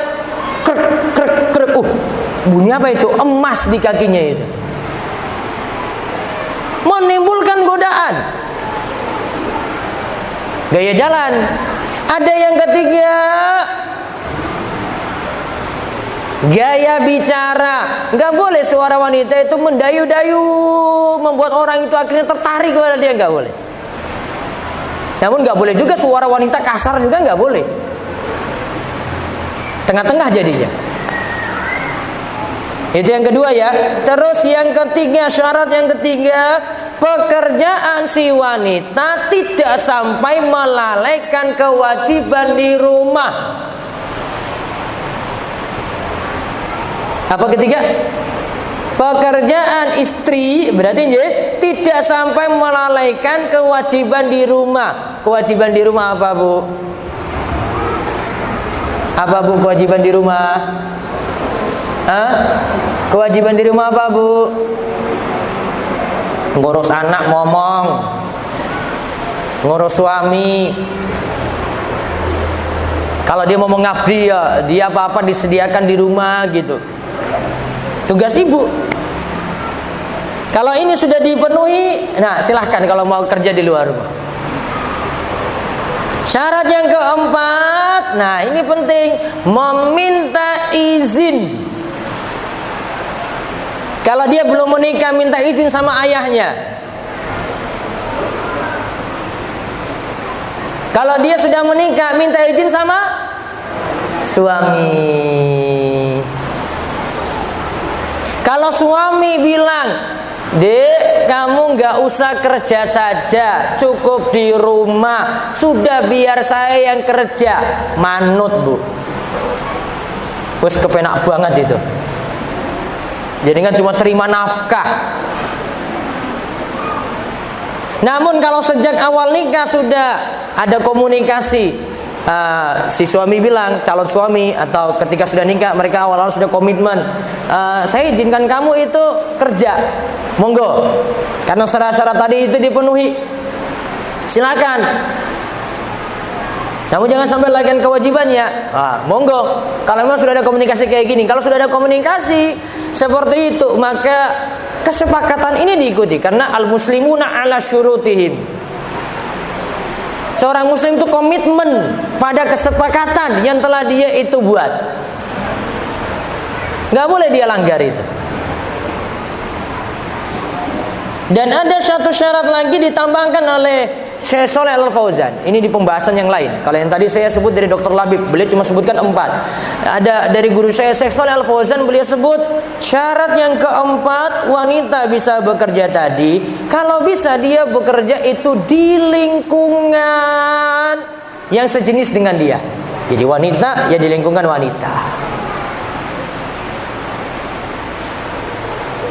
krek krek krek, bunyi apa itu? Emas di kakinya itu. Menimbulkan godaan. Gaya jalan. Ada yang ketiga, gaya bicara. Gak boleh suara wanita itu mendayu-dayu, membuat orang itu akhirnya tertarik kepada dia, gak boleh. Namun nggak boleh juga suara wanita kasar juga nggak boleh. Tengah-tengah jadinya. Itu yang kedua ya. Terus yang ketiga, syarat yang ketiga, pekerjaan si wanita tidak sampai melalaikan kewajiban di rumah. Apa ketiga? Pekerjaan istri berarti ya, tidak sampai melalaikan kewajiban di rumah. Kewajiban di rumah apa, Bu? Apa, Bu, kewajiban di rumah? Hah? Kewajiban di rumah apa, Bu? Ngurus anak ngomong, ngurus suami. Kalau dia mau mengabdi ya, dia apa-apa disediakan di rumah gitu. Tugas ibu. Kalau ini sudah dipenuhi, nah silahkan kalau mau kerja di luar rumah. Syarat yang keempat, nah ini penting, meminta izin. Kalau dia belum menikah, minta izin sama ayahnya. Kalau dia sudah menikah, minta izin sama suami. Kalau suami bilang, "Dek, kamu gak usah kerja saja, cukup di rumah, sudah biar saya yang kerja." Manut, Bu. Wes kepenak banget itu. Jadi kan cuma terima nafkah. Namun kalau sejak awal nikah sudah ada komunikasi, si suami bilang, calon suami atau ketika sudah nikah mereka awal-awal sudah komitmen, saya izinkan kamu itu kerja, monggo. Karena syarat-syarat tadi itu dipenuhi, silakan. Namun jangan sampai lalaikan kewajibannya. Monggo. Kalau memang sudah ada komunikasi kayak gini, kalau sudah ada komunikasi seperti itu, maka kesepakatan ini diikuti. Karena al-muslimuna ala syurutihim. Seorang muslim itu komitmen pada kesepakatan yang telah dia itu buat. Gak boleh dia langgar itu. Dan ada satu syarat lagi ditambahkan oleh Syekh Shalih Al-Fauzan. Ini di pembahasan yang lain. Kalau yang tadi saya sebut dari Dr. Labib, beliau cuma sebutkan 4. Ada dari guru saya Syekh Shalih Al-Fauzan, beliau sebut syarat yang keempat, wanita bisa bekerja tadi, kalau bisa dia bekerja itu di lingkungan yang sejenis dengan dia. Jadi wanita ya di lingkungan wanita.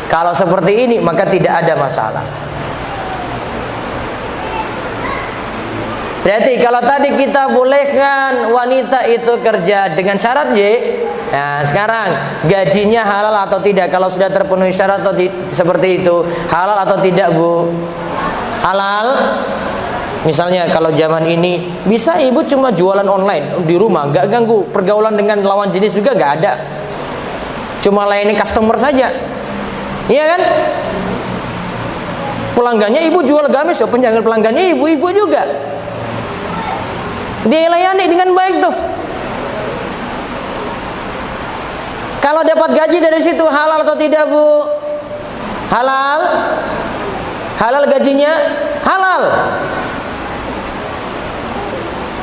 Kalau seperti ini maka tidak ada masalah. Berarti kalau tadi kita bolehkan wanita itu kerja dengan syarat Y. Nah sekarang gajinya halal atau tidak? Kalau sudah terpenuhi syarat atau seperti itu, halal atau tidak, Bu? Halal. Misalnya kalau zaman ini bisa ibu cuma jualan online di rumah, gak ganggu pergaulan dengan lawan jenis juga gak ada. Cuma layani customer saja. Iya kan? Pelanggannya ibu jual gamis, ya pelanggannya ibu-ibu juga. Dia layani dengan baik tuh. Kalau dapat gaji dari situ halal atau tidak, Bu? Halal. Halal gajinya? Halal.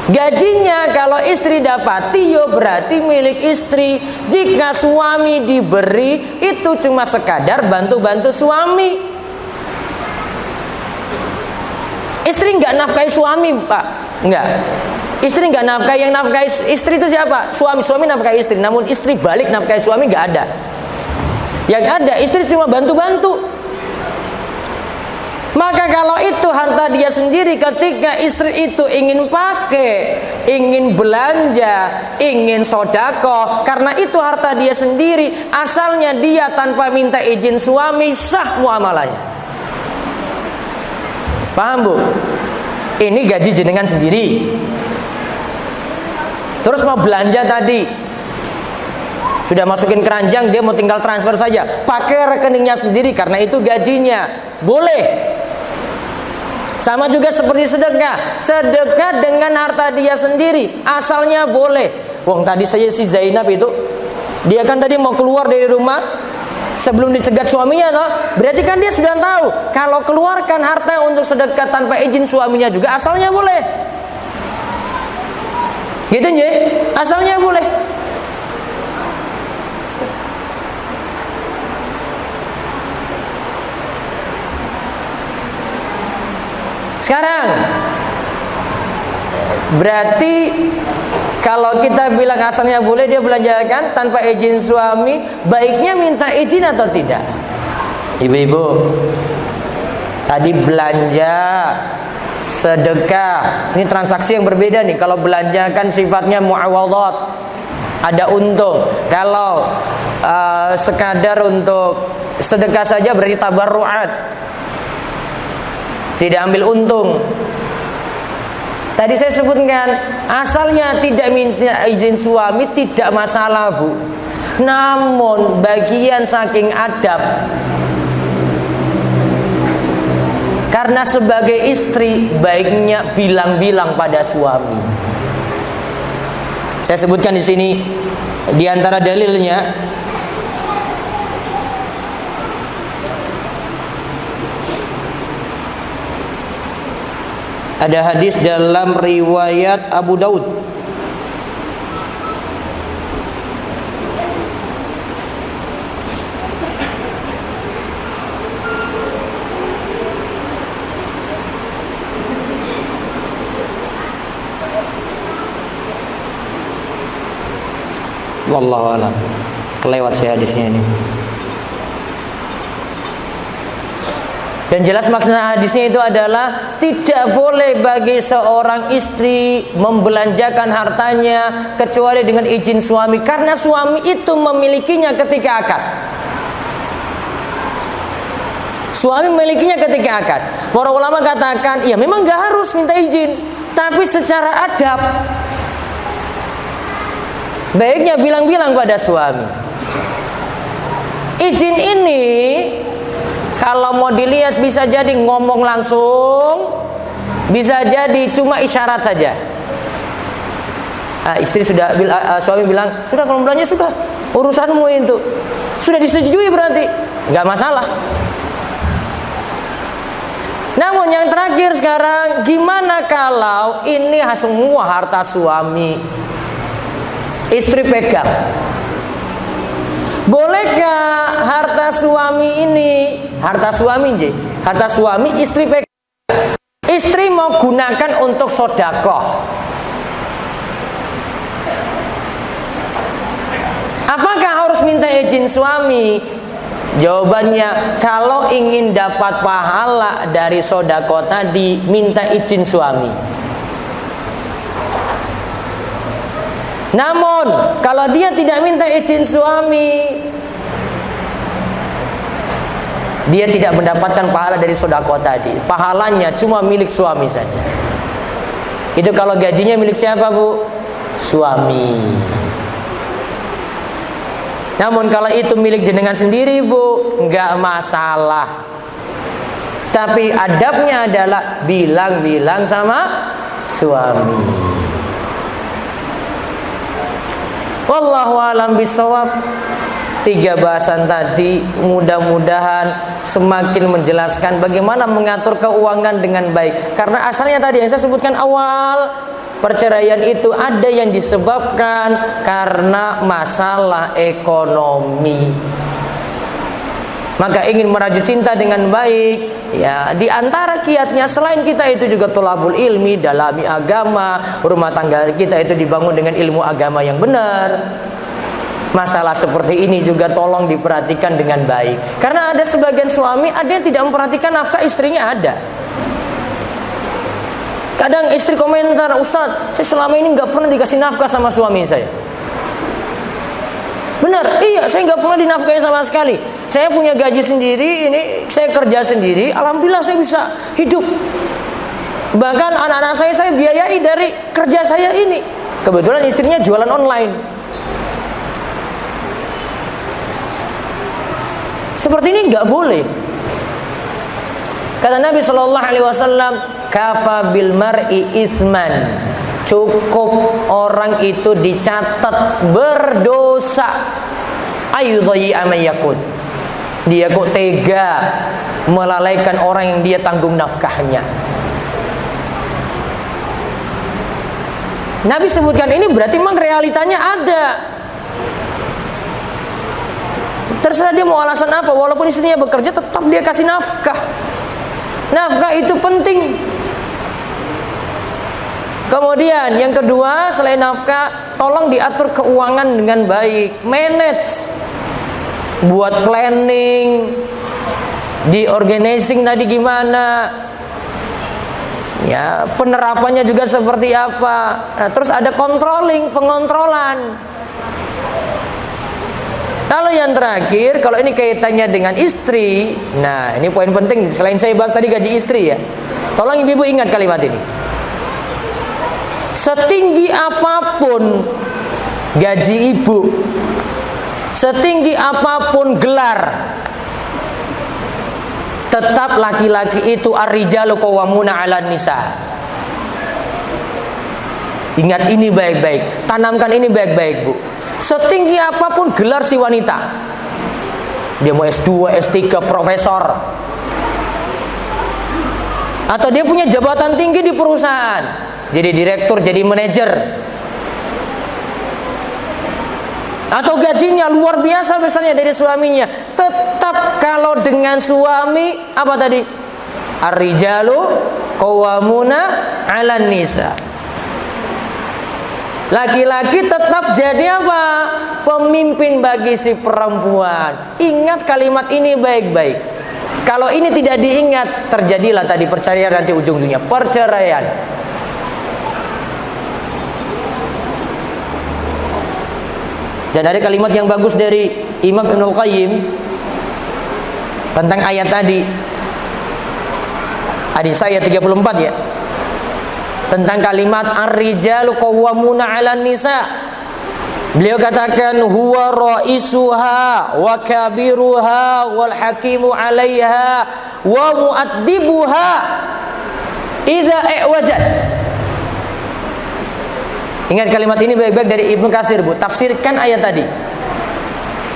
Gajinya kalau istri dapati yo berarti milik istri. Jika suami diberi itu cuma sekadar bantu-bantu suami. Istri nggak nafkahi suami, Pak. Nggak. Istri nggak nafkahi, yang nafkahi istri itu siapa? Suami. Suami nafkahi istri. Namun istri balik nafkahi suami nggak ada. Yang ada istri cuma bantu-bantu. Maka kalau itu harta dia sendiri, ketika istri itu ingin pakai, ingin belanja, ingin sodako, karena itu harta dia sendiri, asalnya dia tanpa minta izin suami, sah muamalahnya. Paham, Bu? Ini gaji jenengan sendiri. Terus mau belanja tadi, sudah masukin keranjang, dia mau tinggal transfer saja, pakai rekeningnya sendiri karena itu gajinya, boleh. Sama juga seperti sedekah. Sedekah dengan harta dia sendiri, asalnya boleh. Wong tadi saya si Zainab itu, dia kan tadi mau keluar dari rumah, sebelum dicegat suaminya toh, berarti kan dia sudah tahu kalau keluarkan harta untuk sedekah tanpa izin suaminya juga asalnya boleh. Gitu nje, asalnya boleh. Sekarang berarti kalau kita bilang asalnya boleh dia belanjakan tanpa izin suami, baiknya minta izin atau tidak? Ibu-ibu, tadi belanja sedekah, ini transaksi yang berbeda nih. Kalau belanja kan sifatnya muawadhat, ada untung. Kalau sekadar untuk sedekah saja berarti tabarruat, tidak ambil untung. Tadi saya sebutkan asalnya tidak minta izin suami tidak masalah, Bu. Namun bagian saking adab, karena sebagai istri baiknya bilang-bilang pada suami. Saya sebutkan di sini di antara dalilnya. Ada hadis dalam riwayat Abu Daud. Wallahu a'lam. Kelewat saya hadisnya ini. Dan jelas maksud hadisnya itu adalah tidak boleh bagi seorang istri membelanjakan hartanya kecuali dengan izin suami, karena suami itu memilikinya ketika akad. Suami memilikinya ketika akad. Para ulama katakan, ya memang gak harus minta izin, tapi secara adab baiknya bilang-bilang pada suami. Izin ini kalau mau dilihat bisa jadi ngomong langsung, bisa jadi cuma isyarat saja. Istri sudah suami bilang, sudah kalau belanja sudah, urusanmu itu sudah disetujui berarti nggak masalah. Namun yang terakhir sekarang, gimana kalau ini semua harta suami, istri pegang? Bolehkah harta suami ini, harta suami istri pegang, istri mau gunakan untuk sedekah? Apakah harus minta izin suami? Jawabannya, kalau ingin dapat pahala dari sedekah tadi, minta izin suami. Namun kalau dia tidak minta izin suami, dia tidak mendapatkan pahala dari sedekah tadi. Pahalanya cuma milik suami saja. Itu kalau gajinya milik siapa, Bu? Suami. Namun kalau itu milik jenengan sendiri, Bu, enggak masalah. Tapi adabnya adalah bilang-bilang sama suami. Wallahu a'lam bishawab. 3 bahasan tadi mudah-mudahan semakin menjelaskan bagaimana mengatur keuangan dengan baik. Karena asalnya tadi yang saya sebutkan awal, perceraian itu ada yang disebabkan karena masalah ekonomi. Maka ingin merajut cinta dengan baik, ya di antara kiatnya selain kita itu juga thalabul ilmi, dalami agama, rumah tangga kita itu dibangun dengan ilmu agama yang benar. Masalah seperti ini juga tolong diperhatikan dengan baik. Karena ada sebagian suami ada yang tidak memperhatikan nafkah istrinya, ada. Kadang istri komentar, Ustaz, saya selama ini nggak pernah dikasih nafkah sama suami saya. Benar, iya, saya nggak pernah dinafkahi sama sekali. Saya punya gaji sendiri, ini saya kerja sendiri, alhamdulillah saya bisa hidup. Bahkan anak-anak saya biayai dari kerja saya ini. Kebetulan istrinya jualan online. Seperti ini nggak boleh. Kata Nabi Shallallahu Alaihi Wasallam, kafa bil mar'i itsman. Cukup orang itu dicatat berdosa. Ayudhayi amayakun. Dia kok tega melalaikan orang yang dia tanggung nafkahnya. Nabi sebutkan ini berarti memang realitanya ada. Terserah dia mau alasan apa, walaupun istrinya bekerja tetap dia kasih nafkah. Nafkah itu penting. Kemudian yang kedua, selain nafkah, tolong diatur keuangan dengan baik, manage, buat planning, di organizing tadi gimana, ya penerapannya juga seperti apa. Nah, terus ada controlling, pengontrolan. Lalu yang terakhir, kalau ini kaitannya dengan istri, nah ini poin penting. Selain saya bahas tadi gaji istri ya, tolong ibu-ibu ingat kalimat ini. Setinggi apapun gaji ibu, setinggi apapun gelar, tetap laki-laki itu ar-rijalu qawwamuna 'alan nisa. Ingat ini baik-baik, tanamkan ini baik-baik, Bu. Setinggi apapun gelar si wanita, dia mau S2, S3, profesor, atau dia punya jabatan tinggi di perusahaan, jadi direktur, jadi manajer, atau gajinya luar biasa besarnya dari suaminya, tetap kalau dengan suami apa tadi? Ar-rijalu qawwamuna 'alan nisa. Laki-laki tetap jadi apa? Pemimpin bagi si perempuan. Ingat kalimat ini baik-baik. Kalau ini tidak diingat, terjadilah tadi perceraian, nanti ujung-ujungnya perceraian. Dan ada kalimat yang bagus dari Imam Ibnul Qayyim tentang ayat tadi. Hadis saya 34 ya. Tentang kalimat ar-rijalu qawwamuna 'alan nisa. Beliau katakan huwa raisuha wa kabiruha wal hakimu 'alaiha wa mu'addibuha idza i'wajat. Ingat kalimat ini baik-baik dari Ibnu Katsir, Bu. Tafsirkan ayat tadi.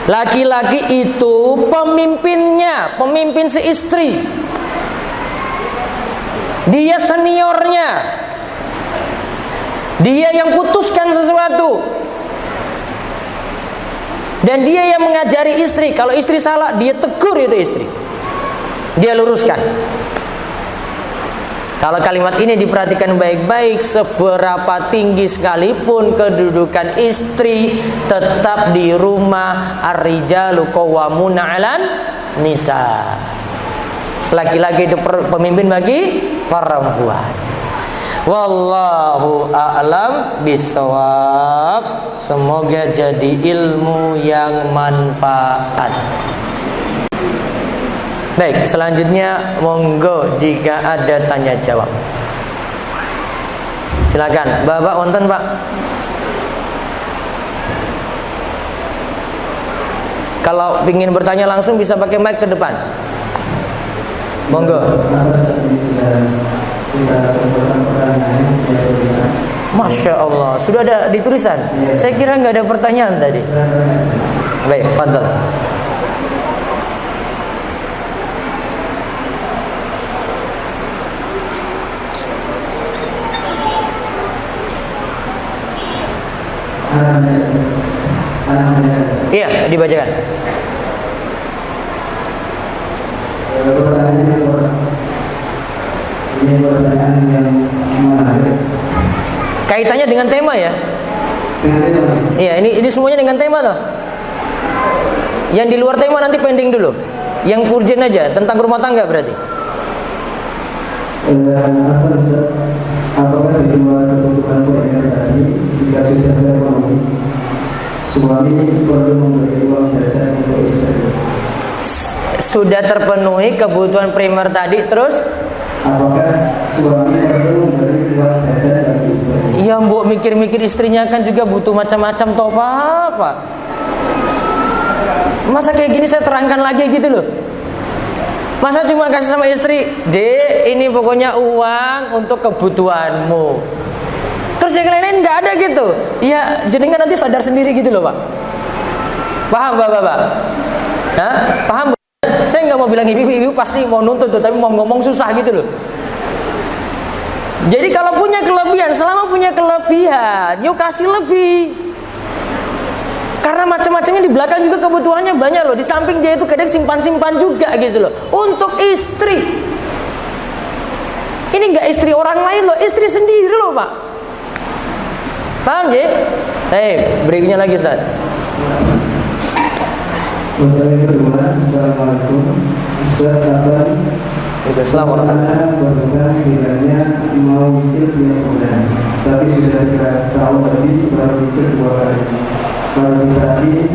Laki-laki itu pemimpinnya, pemimpin si istri. Dia seniornya. Dia yang putuskan sesuatu. Dan dia yang mengajari istri. Kalau istri salah, dia tegur itu istri. Dia luruskan. Kalau kalimat ini diperhatikan baik-baik, seberapa tinggi sekalipun kedudukan istri, tetap di rumah ar-rijalu qawwamuna 'alan nisa. Laki-laki itu pemimpin bagi perempuan. Wallahu a'lam bishawab. Semoga jadi ilmu yang manfaat. Baik, selanjutnya monggo jika ada tanya jawab. Silakan, Bapak wonten, Pak. Kalau ingin bertanya langsung bisa pakai mic ke depan. Monggo. Masya Allah, sudah ada di tulisan. Saya kira nggak ada pertanyaan tadi. Baik, fadhal. Iya, dibacakan. Ini pertanyaan yang menarik. Kaitannya dengan tema ya? Dengan tema. Iya, ini semuanya dengan tema toh. Yang di luar tema nanti pending dulu. Yang urgent aja tentang rumah tangga berarti. Apakah di luar kebutuhan PNR tadi jika sudah terpenuhi, suami perlu memberi uang jajan untuk istri? Sudah terpenuhi kebutuhan primer tadi, terus? Apakah suami perlu memberi uang jajan bagi istri? Iya, Mbok mikir-mikir istrinya kan juga butuh macam-macam toh, Pak. Masa kayak gini saya terangkan lagi gitu loh. Masa cuma kasih sama istri, "Dek, ini pokoknya uang untuk kebutuhanmu." Terus yang lain-lain nggak ada gitu. Ya, jenengan nanti sadar sendiri gitu loh, Pak. Paham, Bapak? Hah? Paham? Saya nggak mau bilang ibu pasti mau nuntut tuh, tapi mau ngomong susah gitu loh. Jadi kalau punya kelebihan, selama punya kelebihan, yuk kasih lebih. Karena macam-macamnya di belakang juga kebutuhannya banyak loh. Di samping dia itu kadang simpan-simpan juga gitu loh. Untuk istri. Ini nggak istri orang lain loh, istri sendiri loh Pak. Paham ya? Berikutnya lagi Ustaz. Pertanyaan kedua, Assalamualaikum. Ustaz, Assalamualaikum. Bagaimana kiranya mau cicil 3 bulan, tapi sudah 3 tahun lebih baru cicil 2 kali. Baru tadi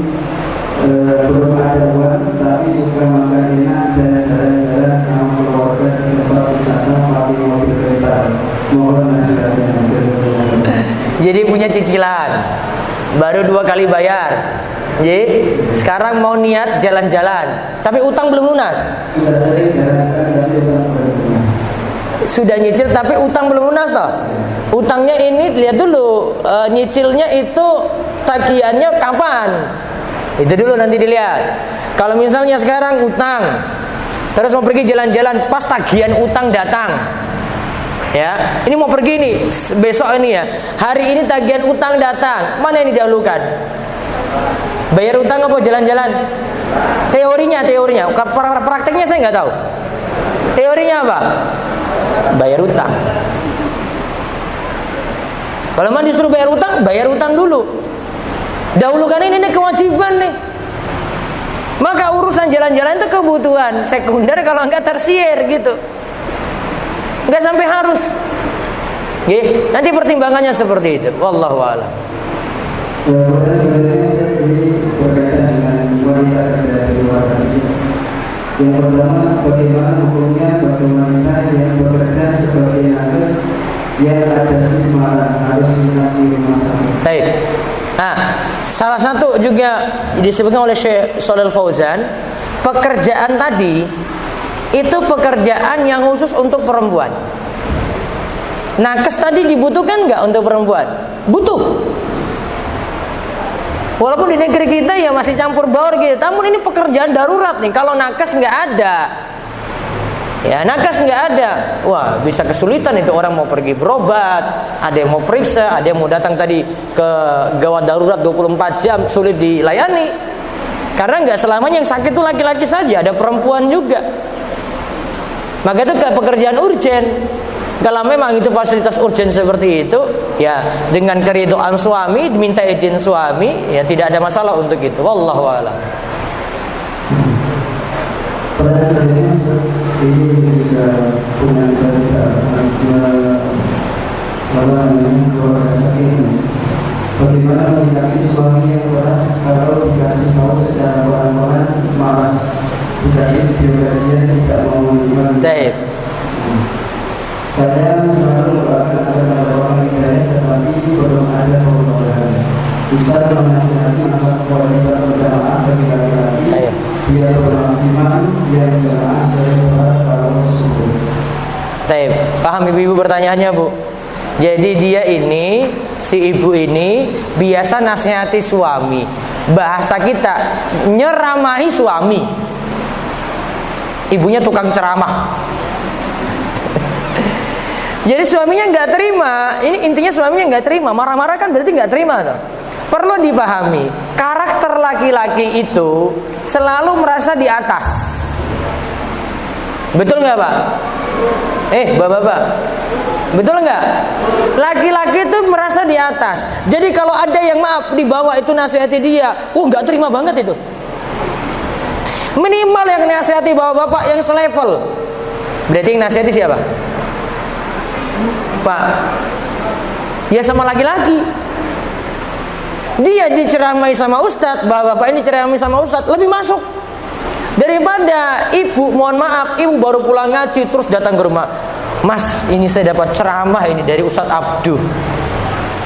belum ada uang, tapi suka makan enak dan jalan-jalan sama keluarga di tempat wisata pakai mobil rental. Mohon nasihatnya. Jadi punya cicilan, baru 2 kali bayar. Jadi sekarang mau niat jalan-jalan, tapi utang belum lunas. Sudah sering jalan-jalan tapi utang belum lunas. Sudah nyicil tapi utang belum lunas toh. Utangnya ini lihat dulu, nyicilnya itu tagihannya kapan? Itu dulu nanti dilihat. Kalau misalnya sekarang utang, terus mau pergi jalan-jalan, pas tagihan utang datang. Ya, ini mau pergi nih besok ini ya. Hari ini tagihan utang datang, mana yang didahulukan? Bayar utang apa jalan-jalan? Teorinya. Prakteknya saya nggak tahu. Teorinya apa? Bayar utang. Kalau mau disuruh bayar utang dulu. Dahulukan ini kewajiban nih. Maka urusan jalan-jalan itu kebutuhan sekunder, kalau enggak tersier gitu. Enggak sampai harus. Nanti pertimbangannya seperti itu. Wallahu a'lam. Kemudian sebenarnya saya ini berkaitan dengan wanita kerja di luar negeri. Yang pertama, bagaimana hukumnya bagi wanita yang bekerja sebagai nakes yang ada stigma harus mengakui masalah. Baik. Nah, salah satu juga disebutkan oleh Syekh Shalal Fauzan, pekerjaan tadi itu pekerjaan yang khusus untuk perempuan. Nakes tadi dibutuhkan nggak untuk perempuan? Butuh. Walaupun di negeri kita ya masih campur baur gitu, namun ini pekerjaan darurat nih. Kalau nakes nggak ada, ya nakes nggak ada, wah bisa kesulitan itu orang mau pergi berobat, ada yang mau periksa, ada yang mau datang tadi ke gawat darurat 24 jam sulit dilayani. Karena nggak selamanya yang sakit itu laki-laki saja, ada perempuan juga. Maka itu pekerjaan urgen. Kalau memang itu fasilitas urgen seperti itu, ya dengan keridhaan suami, diminta izin suami, ya tidak ada masalah untuk itu. Wallahu a'lam. Pada saat ini juga punya cerita keluarga sakit. Bagaimana menyikapi suami yang keras kalau dikasih tahu secara pelan-pelan malah dikasih biografinya tidak mau menerima. Saya selalu doakan agar ada orang hidayah, tetapi belum ada perubahan. Bisa menasihati masalah kewajiban berjamaah bagi laki-laki biar bermaksimal, biar jamaah sering berharap kalau subuh. Paham ibu-ibu pertanyaannya Bu? Jadi dia ini, si ibu ini biasa nasihati suami. Bahasa kita nyeramahi suami. Ibunya tukang ceramah. Jadi suaminya nggak terima. Ini intinya suaminya nggak terima. Marah-marah kan berarti nggak terima tuh. Perlu dipahami, karakter laki-laki itu selalu merasa di atas. Betul nggak Pak? Bapak-bapak, betul nggak? Laki-laki itu merasa di atas. Jadi kalau ada yang maaf di bawah itu nasihati dia, nggak terima banget itu. Minimal yang nasihati bapak-bapak yang selevel. Berarti yang nasihati siapa? Pak, ya sama laki-laki. Dia diceramai sama ustadz, bapak ini diceramai sama ustadz, lebih masuk daripada ibu. Mohon maaf, ibu baru pulang ngaji terus datang ke rumah, Mas, ini saya dapat ceramah ini dari Ustadz Abduh.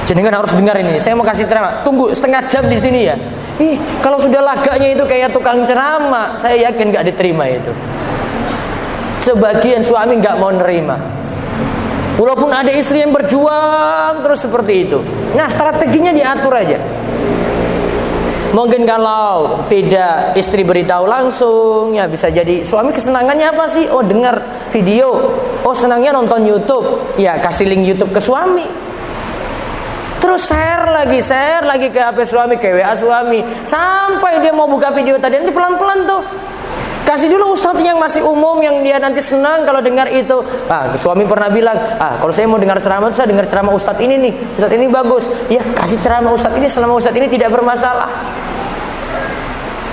Jenengan harus dengar ini. Saya mau kasih ceramah. Tunggu setengah jam di sini ya. Kalau sudah lagaknya itu kayak tukang ceramah, saya yakin nggak diterima itu. Sebagian suami nggak mau nerima. Walaupun ada istri yang berjuang terus seperti itu. Nah, strateginya diatur aja. Mungkin kalau tidak istri beritahu langsung, ya bisa jadi suami kesenangannya apa sih? Oh, dengar video. Oh, senangnya nonton YouTube. Ya, kasih link YouTube ke suami. Terus share lagi ke HP suami, ke WA suami, sampai dia mau buka video tadi. Nanti pelan-pelan tuh kasih dulu ustadz yang masih umum, yang dia nanti senang kalau dengar itu. Suami pernah bilang, kalau saya mau dengar ceramah, saya dengar ceramah ustadz ini nih, ustadz ini bagus. Ya, kasih ceramah ustadz ini selama ustadz ini tidak bermasalah.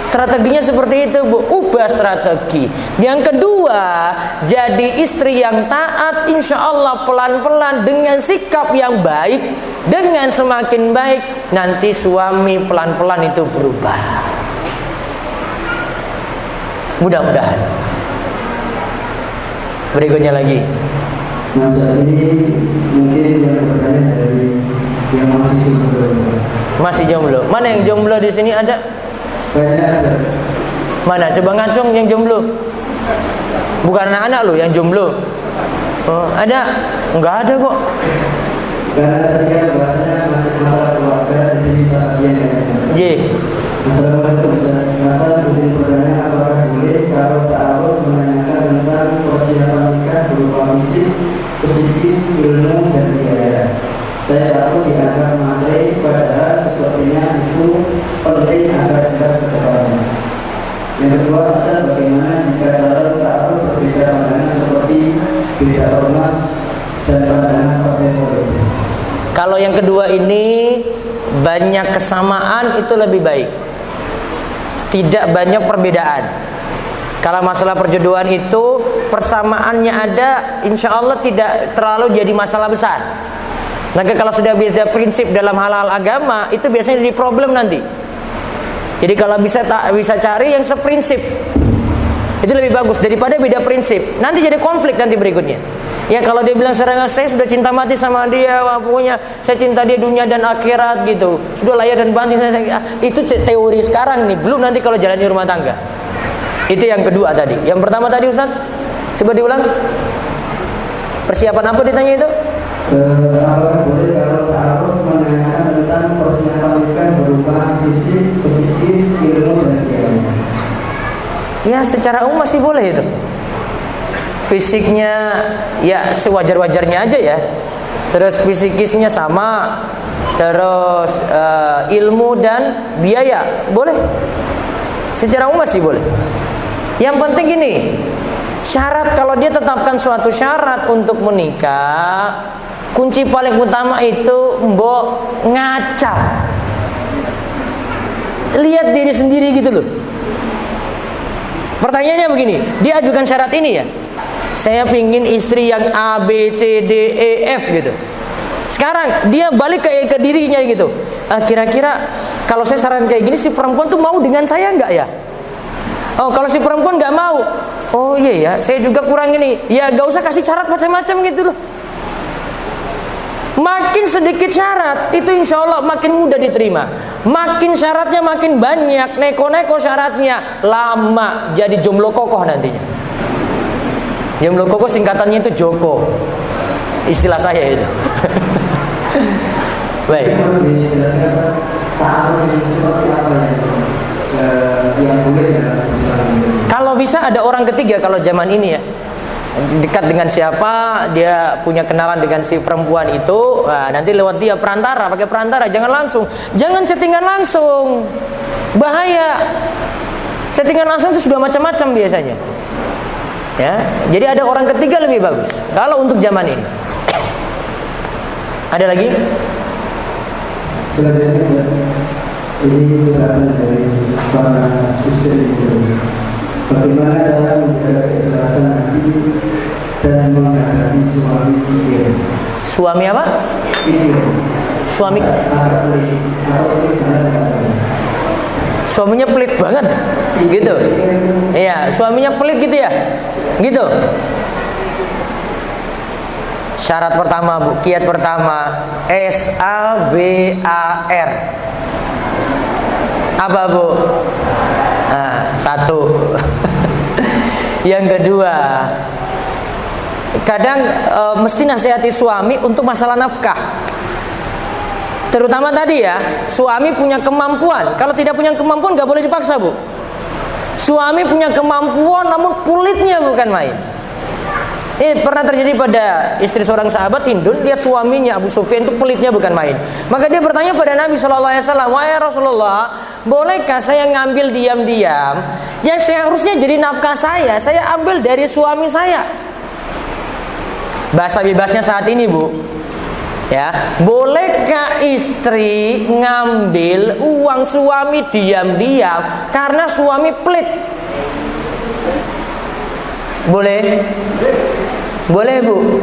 Strateginya seperti itu, Bu. Ubah strategi. Yang kedua, jadi istri yang taat, insya Allah pelan-pelan dengan sikap yang baik. Dengan semakin baik, nanti suami pelan-pelan itu berubah. Mudah-mudahan. Berikutnya lagi. Nah, saat ini mungkin yang bertanya dari yang masih jomblo. Masih jomblo. Mana yang jomblo di sini ada? Banyak ada. Mana? Coba ngacung yang jomblo. Bukan anak-anak lo yang jomblo. Oh, ada? Enggak ada kok. Karena tadi kan bahasanya masih masalah keluarga, jadi minta bagian J. Assalamualaikum Ustaz. Izin pertanyaan, apakah boleh kalau ta'aruf menanyakan tentang persiapan nikah berupa fisik, psikis, ilmu, dan biaya? Saya takut dianggap matre, padahal sepertinya itu penting agar jelas ke depannya. Yang kedua, Ustaz, bagaimana jika calon ta'aruf berbeda pandangan seperti beda ormas dan pandangan partai politik? Kalau yang kedua ini banyak kesamaan, itu lebih baik. Tidak banyak perbedaan. Kalau masalah perjodohan itu persamaannya ada, insya Allah tidak terlalu jadi masalah besar. Maka kalau sudah beda prinsip dalam hal-hal agama, itu biasanya jadi problem nanti. Jadi kalau bisa cari yang seprinsip, itu lebih bagus daripada beda prinsip. Nanti jadi konflik nanti berikutnya. Ya, kalau dia bilang saya sudah cinta mati sama dia, pokoknya saya cinta dia dunia dan akhirat gitu, sudah lahir dan batin itu teori sekarang nih, belum nanti kalau jalani rumah tangga. Itu yang kedua tadi. Yang pertama tadi Ustaz, coba diulang. Persiapan apa ditanya itu? Apakah boleh kalau ta'aruf menanyakan tentang persiapan nikah berupa fisik, psikis, ilmu, dan biaya? Ya, secara umum masih boleh itu. Fisiknya ya sewajar-wajarnya aja ya. Terus psikisnya sama. Terus ilmu dan biaya boleh. Secara umum masih boleh. Yang penting gini, syarat kalau dia tetapkan suatu syarat untuk menikah, kunci paling utama itu mbok ngaca. Lihat diri sendiri gitu loh. Pertanyaannya begini, dia ajukan syarat ini ya. Saya pingin istri yang A, B, C, D, E, F gitu. Sekarang dia balik ke dirinya gitu. Kira-kira kalau saya saran kayak gini, si perempuan tuh mau dengan saya nggak ya? Oh, kalau si perempuan nggak mau, oh iya ya, saya juga kurang ini. Ya nggak usah kasih syarat macam-macam gitu loh. Makin sedikit syarat, itu insya Allah makin mudah diterima. Makin syaratnya makin banyak, neko-neko syaratnya, lama jadi jomblo kokoh nantinya. Jomblo kokoh singkatannya itu Joko, istilah saya itu. Baik. Kalau bisa ada orang ketiga kalau zaman ini ya. Dekat dengan siapa, dia punya kenalan dengan si perempuan itu, nanti lewat dia perantara, pakai perantara, jangan langsung. Jangan chattingan langsung. Bahaya. Chattingan langsung itu sudah macam-macam biasanya. Ya, jadi ada orang ketiga lebih bagus kalau untuk zaman ini. Ada lagi? Selanjutnya, ini curhatan dari para istri itu. Bagaimana cara menjaga keikhlasan hati dan menghadapi suami ini? Suami apa? Ini. Suami. Suaminya pelit banget, gitu. Iya, suaminya pelit gitu ya, gitu. Syarat pertama, Bu, kiat pertama, SABAR. Apa, Bu? Satu. Yang kedua, kadang mesti nasihati suami untuk masalah nafkah. Terutama tadi ya, suami punya kemampuan. Kalau tidak punya kemampuan nggak boleh dipaksa, Bu. Suami punya kemampuan namun kulitnya bukan main. Ini pernah terjadi pada istri seorang sahabat Hindun, lihat suaminya Abu Sufyan itu pelitnya bukan main. Maka dia bertanya pada Nabi SAW, "Wahai Rasulullah, bolehkah saya ngambil diam-diam yang seharusnya jadi nafkah saya ambil dari suami saya?" Bahasa bebasnya saat ini, Bu, ya, bolehkah istri ngambil uang suami diam-diam karena suami pelit? Boleh? Boleh, Bu?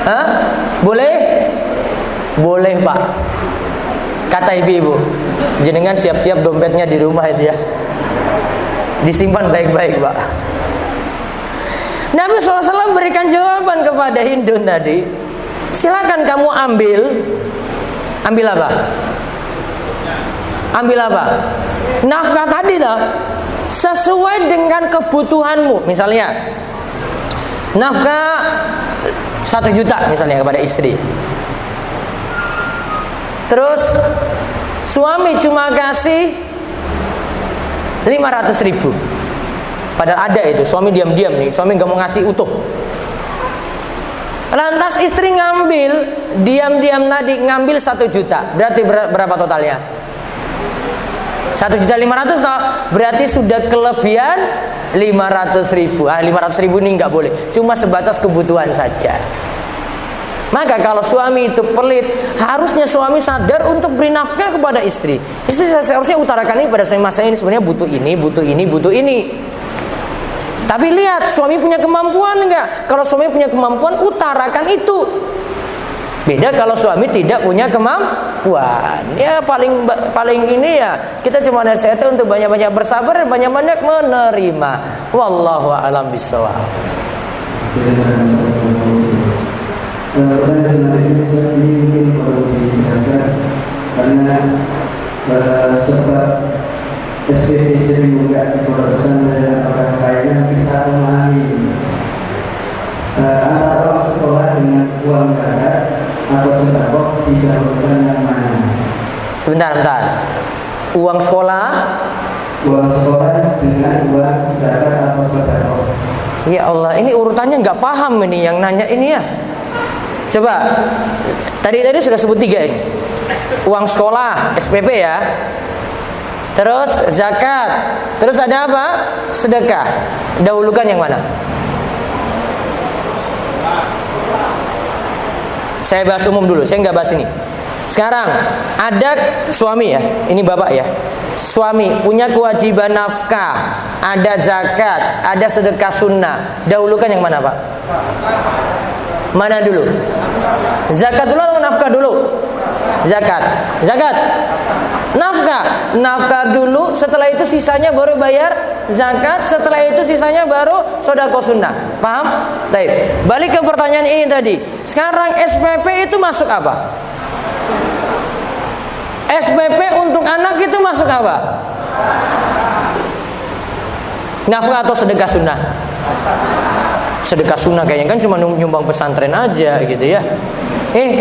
Hah? Boleh? Boleh, Pak. Kata ibu-ibu, jenengan siap-siap dompetnya di rumah itu ya, disimpan baik-baik, Pak. Nabi SAW berikan jawaban kepada Hindun tadi, silakan kamu ambil apa? Ambil apa? Nafkah tadi lah, sesuai dengan kebutuhanmu. Misalnya nafkah 1 juta misalnya kepada istri, terus suami cuma kasih 500.000. Padahal ada itu, suami diam-diam nih, suami gak mau ngasih utuh. Lantas istri ngambil diam-diam tadi, ngambil 1 juta. Berarti berapa totalnya? 1.500.000 toh, berarti sudah kelebihan 500.000. 500.000 ini nggak boleh, cuma sebatas kebutuhan saja. Maka kalau suami itu pelit, harusnya suami sadar untuk beri nafkah kepada istri. Istri seharusnya utarakan ini pada suami, masa ini sebenarnya butuh ini, butuh ini, butuh ini. Tapi lihat suami punya kemampuan enggak? Kalau suami punya kemampuan, utarakan itu. Beda kalau suami tidak punya kemampuan. Ya paling ini ya, kita cuma nasihatnya untuk banyak-banyak bersabar dan banyak-banyak menerima. Wallahu a'lam bishawab. Pertanyaan selanjutnya ini mungkin perlu dijelaskan karena sebab SPP sering juga berurusan dengan orang kaya bisa memahami antara uang sekolah dengan uang zakat atau sedekah didahulukan yang mana? Sebentar. Uang sekolah dengan uang zakat atau sedekah. Ya Allah, ini urutannya nggak paham ini yang nanya ini ya. Coba, tadi sudah sebut 3 ini. Uang sekolah, SPP ya. Terus zakat. Terus ada apa? Sedekah. Dahulukan yang mana? Saya bahas umum dulu, saya nggak bahas ini. Sekarang ada suami ya, ini bapak ya. Suami punya kewajiban nafkah, ada zakat, ada sedekah sunnah. Dahulukan yang mana, Pak? Mana dulu? Zakat dulu atau nafkah dulu? Zakat. Nafkah dulu, setelah itu sisanya baru bayar zakat, setelah itu sisanya baru sedekah sunnah. Paham? Baik. Balik ke pertanyaan ini tadi. Sekarang SPP itu masuk apa? SPP untuk anak itu masuk apa? Nafkah atau sedekah sunnah? Sedekah sunnah kayaknya kan cuma nyumbang pesantren aja gitu ya.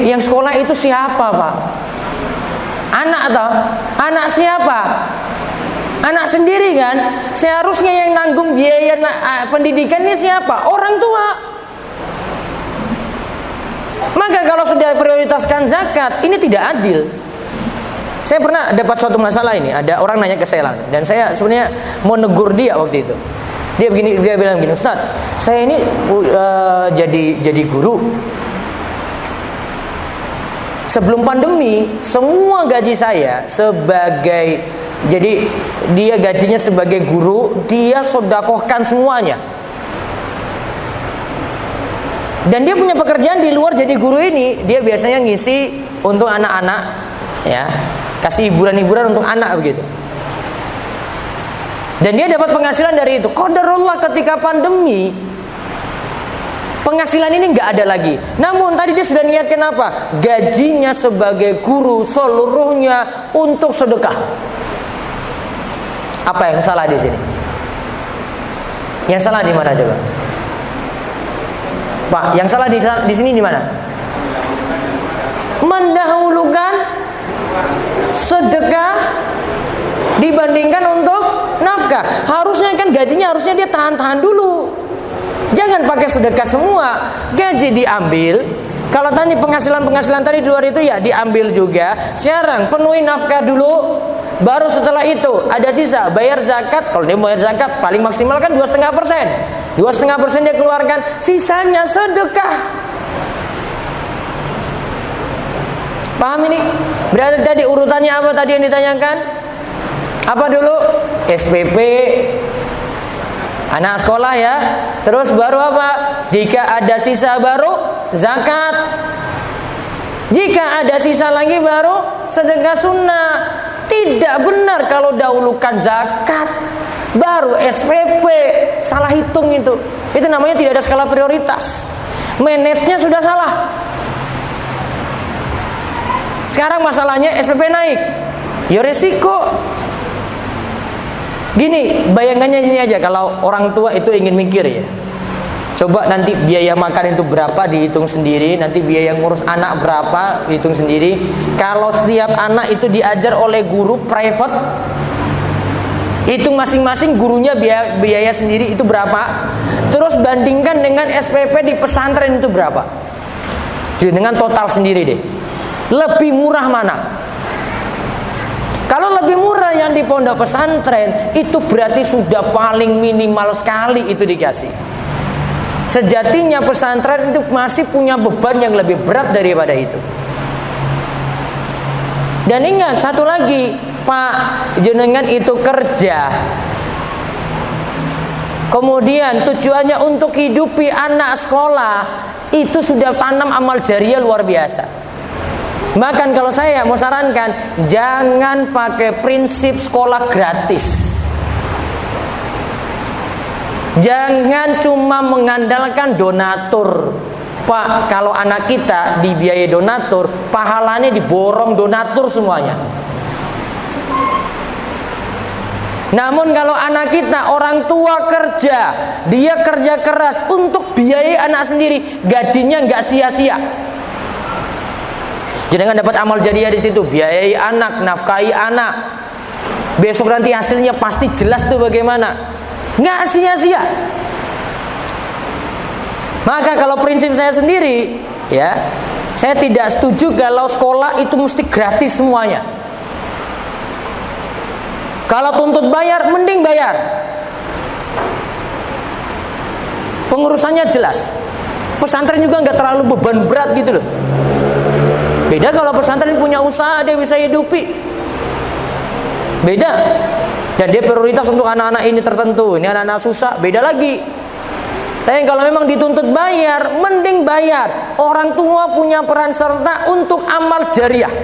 Yang sekolah itu siapa, Pak? Anak atau anak siapa? Anak sendiri kan? Seharusnya yang nanggung biaya pendidikan ini siapa? Orang tua. Maka kalau sudah prioritaskan zakat, ini tidak adil. Saya pernah dapat suatu masalah ini, ada orang nanya ke saya langsung, dan saya sebenarnya mau negur dia waktu itu. Dia bilang begini, "Ustaz, saya ini jadi guru. Sebelum pandemi, semua gaji saya jadi dia gajinya sebagai guru, dia sedekahkan semuanya. Dan dia punya pekerjaan di luar jadi guru ini, dia biasanya ngisi untuk anak-anak, ya, kasih hiburan-hiburan untuk anak begitu. Dan dia dapat penghasilan dari itu. Qadarullah ketika pandemi, penghasilan ini nggak ada lagi. Namun tadi dia sudah niatkan apa? Gajinya sebagai guru seluruhnya untuk sedekah. Apa yang salah di sini? Yang salah di mana coba? Pak, yang salah di sini di mana? mendahulukan sedekah dibandingkan untuk nafkah. Harusnya kan gajinya harusnya dia tahan-tahan dulu. Jangan pakai sedekah semua. Gaji diambil. Kalau tadi penghasilan tadi di luar itu ya diambil juga. Sekarang penuhi nafkah dulu. Baru setelah itu ada sisa bayar zakat. Kalau dia bayar zakat paling maksimal kan 2,5%. 2,5% dia keluarkan. Sisanya sedekah. Paham ini? Berarti tadi urutannya apa tadi yang ditanyakan? Apa dulu? SPP, anak sekolah ya. Terus baru apa? Jika ada sisa baru zakat. Jika ada sisa lagi baru sedekah sunnah. Tidak benar kalau dahulukan zakat baru SPP. Salah hitung itu. Itu namanya tidak ada skala prioritas. Manage-nya sudah salah. Sekarang masalahnya SPP naik. Ya resiko. Gini, bayangannya gini aja, kalau orang tua itu ingin mikir ya. Coba nanti biaya makan itu berapa dihitung sendiri, nanti biaya ngurus anak berapa dihitung sendiri. Kalau setiap anak itu diajar oleh guru private, hitung masing-masing gurunya biaya sendiri itu berapa. Terus bandingkan dengan SPP di pesantren itu berapa. Jadi dengan total sendiri deh. Lebih murah mana? Kalau lebih murah yang di pondok pesantren, itu berarti sudah paling minimal sekali itu dikasih. Sejatinya pesantren itu masih punya beban yang lebih berat daripada itu. Dan ingat satu lagi, Pak, jenengan itu kerja, kemudian tujuannya untuk hidupi anak sekolah, itu sudah tanam amal jariah luar biasa. Bahkan kalau saya mau sarankan, jangan pakai prinsip sekolah gratis. Jangan cuma mengandalkan donatur. Pak, kalau anak kita dibiayai donatur, pahalanya diborong donatur semuanya. Namun kalau anak kita orang tua kerja, dia kerja keras untuk biayai anak sendiri, gajinya nggak sia-sia. Jangan dapat amal jariah di situ, biayai anak, nafkahi anak. Besok nanti hasilnya pasti jelas tuh bagaimana. Nggak sia-sia. Maka kalau prinsip saya sendiri, ya, saya tidak setuju kalau sekolah itu mesti gratis semuanya. Kalau tuntut bayar, mending bayar. Pengurusannya jelas. Pesantren juga nggak terlalu beban berat gitu loh. Beda kalau pesantren punya usaha, dia bisa hidupi. Beda. Dan dia prioritas untuk anak-anak ini tertentu. Ini anak-anak susah, beda lagi. Tapi kalau memang dituntut bayar, mending bayar. Orang tua punya peran serta untuk amal jariah.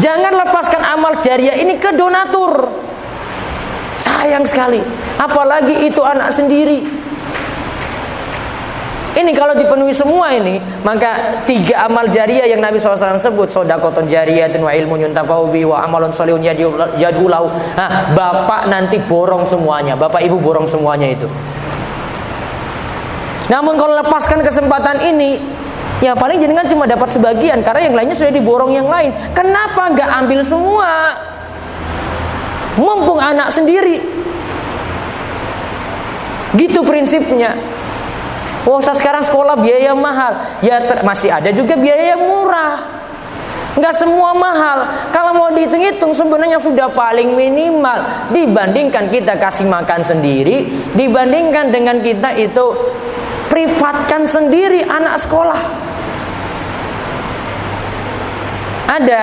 Jangan lepaskan amal jariah ini ke donatur. Sayang sekali. Apalagi itu anak sendiri. Ini kalau dipenuhi semua ini, maka 3 amal jariah yang Nabi SAW sebut, shadaqatun jariyatun wa ilmun yuntafa'u bihi wa amalun shalihun yad'ulahu. Nah, bapak nanti borong semuanya, bapak ibu borong semuanya itu. Namun kalau lepaskan kesempatan ini, ya paling jenengan cuma dapat sebagian, karena yang lainnya sudah diborong yang lain. Kenapa nggak ambil semua? Mumpung anak sendiri. Gitu prinsipnya. Wah, sekarang sekolah biaya mahal. Ya masih ada juga biaya yang murah. Nggak semua mahal. Kalau mau dihitung-hitung sebenarnya sudah paling minimal dibandingkan kita kasih makan sendiri, dibandingkan dengan kita itu privatkan sendiri anak sekolah. Ada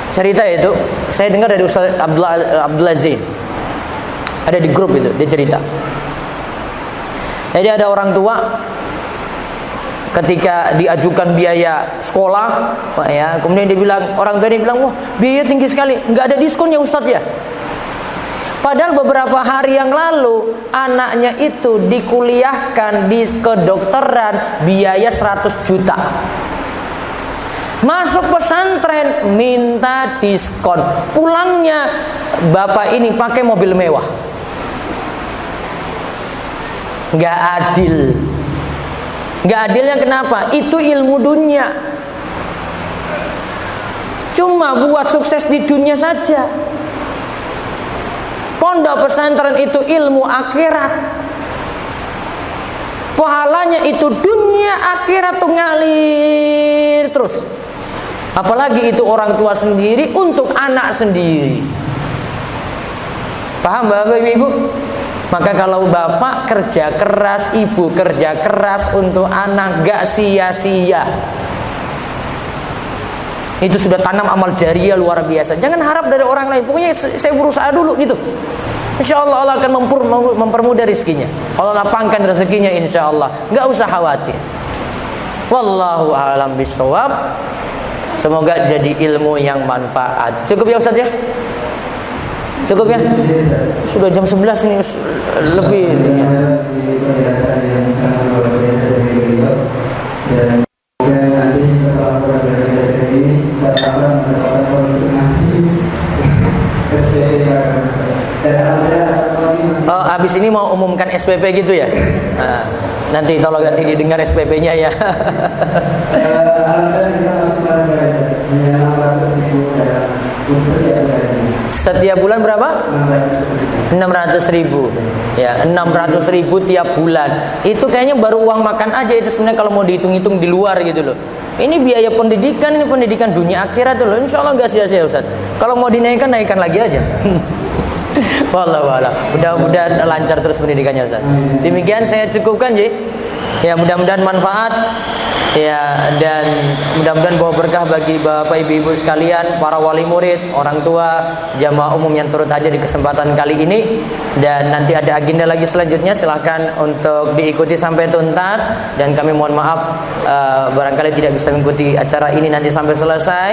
cerita itu, saya dengar dari Ustaz Abdullah Zain. Ada di grup itu, dia cerita. Jadi ada orang tua ketika diajukan biaya sekolah, ya, kemudian dia bilang, orang tua ini bilang, wah biaya tinggi sekali, nggak ada diskon ya Ustadz ya. Padahal beberapa hari yang lalu anaknya itu dikuliahkan di kedokteran biaya 100 juta. Masuk pesantren minta diskon. Pulangnya bapak ini pakai mobil mewah. Nggak adil. Nggak adilnya kenapa? Itu ilmu dunia. Cuma buat sukses di dunia saja. Pondok pesantren itu ilmu akhirat. Pahalanya itu dunia akhirat tuh ngalir terus. Apalagi itu orang tua sendiri untuk anak sendiri. Paham Bapak Ibu? Maka kalau bapak kerja keras, ibu kerja keras untuk anak, gak sia-sia. Itu sudah tanam amal jariah luar biasa. Jangan harap dari orang lain. Pokoknya saya berusaha dulu gitu. Insya Allah Allah akan mempermudah rezekinya. Allah lapangkan rezekinya insya Allah. Gak usah khawatir. Wallahu a'lam bishawab. Semoga jadi ilmu yang manfaat. Cukup ya Ustaz ya? Cukup ya? Sudah jam 11 ini lebih. Penjelasan yang sangat luar biasa dari beliau. Dan nanti setelah penjelasan ini saya akan mendapatkan konfirmasi SPP dan ada oh, habis ini mau umumkan SPP gitu ya? Nanti tolong nanti didengar SPP-nya ya. Alhamdulillah kita masih belajar hanya 600.000 dalam setiap bulan berapa? 600.000. Ya, 600.000 tiap bulan. Itu kayaknya baru uang makan aja itu sebenarnya kalau mau dihitung-hitung di luar gitu loh. Ini biaya pendidikan, ini pendidikan dunia akhirat tuh loh. Insya Allah nggak sia-sia Ustaz. Kalau mau dinaikkan, naikkan lagi aja. Wallahu a'lam. Mudah-mudahan lancar terus pendidikannya Ustaz. Demikian saya cukupkan Ji. Ya mudah-mudahan manfaat. Ya, dan mudah-mudahan bawa berkah bagi Bapak Ibu sekalian, para wali murid, orang tua, jamaah umum yang turut hadir di kesempatan kali ini. Dan nanti ada agenda lagi selanjutnya, silahkan untuk diikuti sampai tuntas. Dan kami mohon maaf barangkali tidak bisa mengikuti acara ini nanti sampai selesai.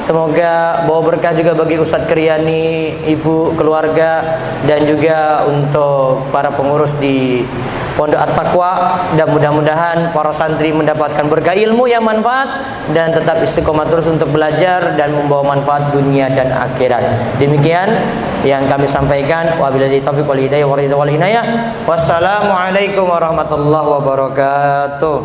Semoga bawa berkah juga bagi Ustadz Kriani, ibu, keluarga, dan juga untuk para pengurus di Pondok At-Taqwa, dan mudah-mudahan para santri mendapatkan berkah ilmu yang manfaat dan tetap istiqomah terus untuk belajar dan membawa manfaat dunia dan akhirat. Demikian yang kami sampaikan. Wabillahi taufiq wal hidayah wal inayah. Wassalamualaikum warahmatullahi wabarakatuh.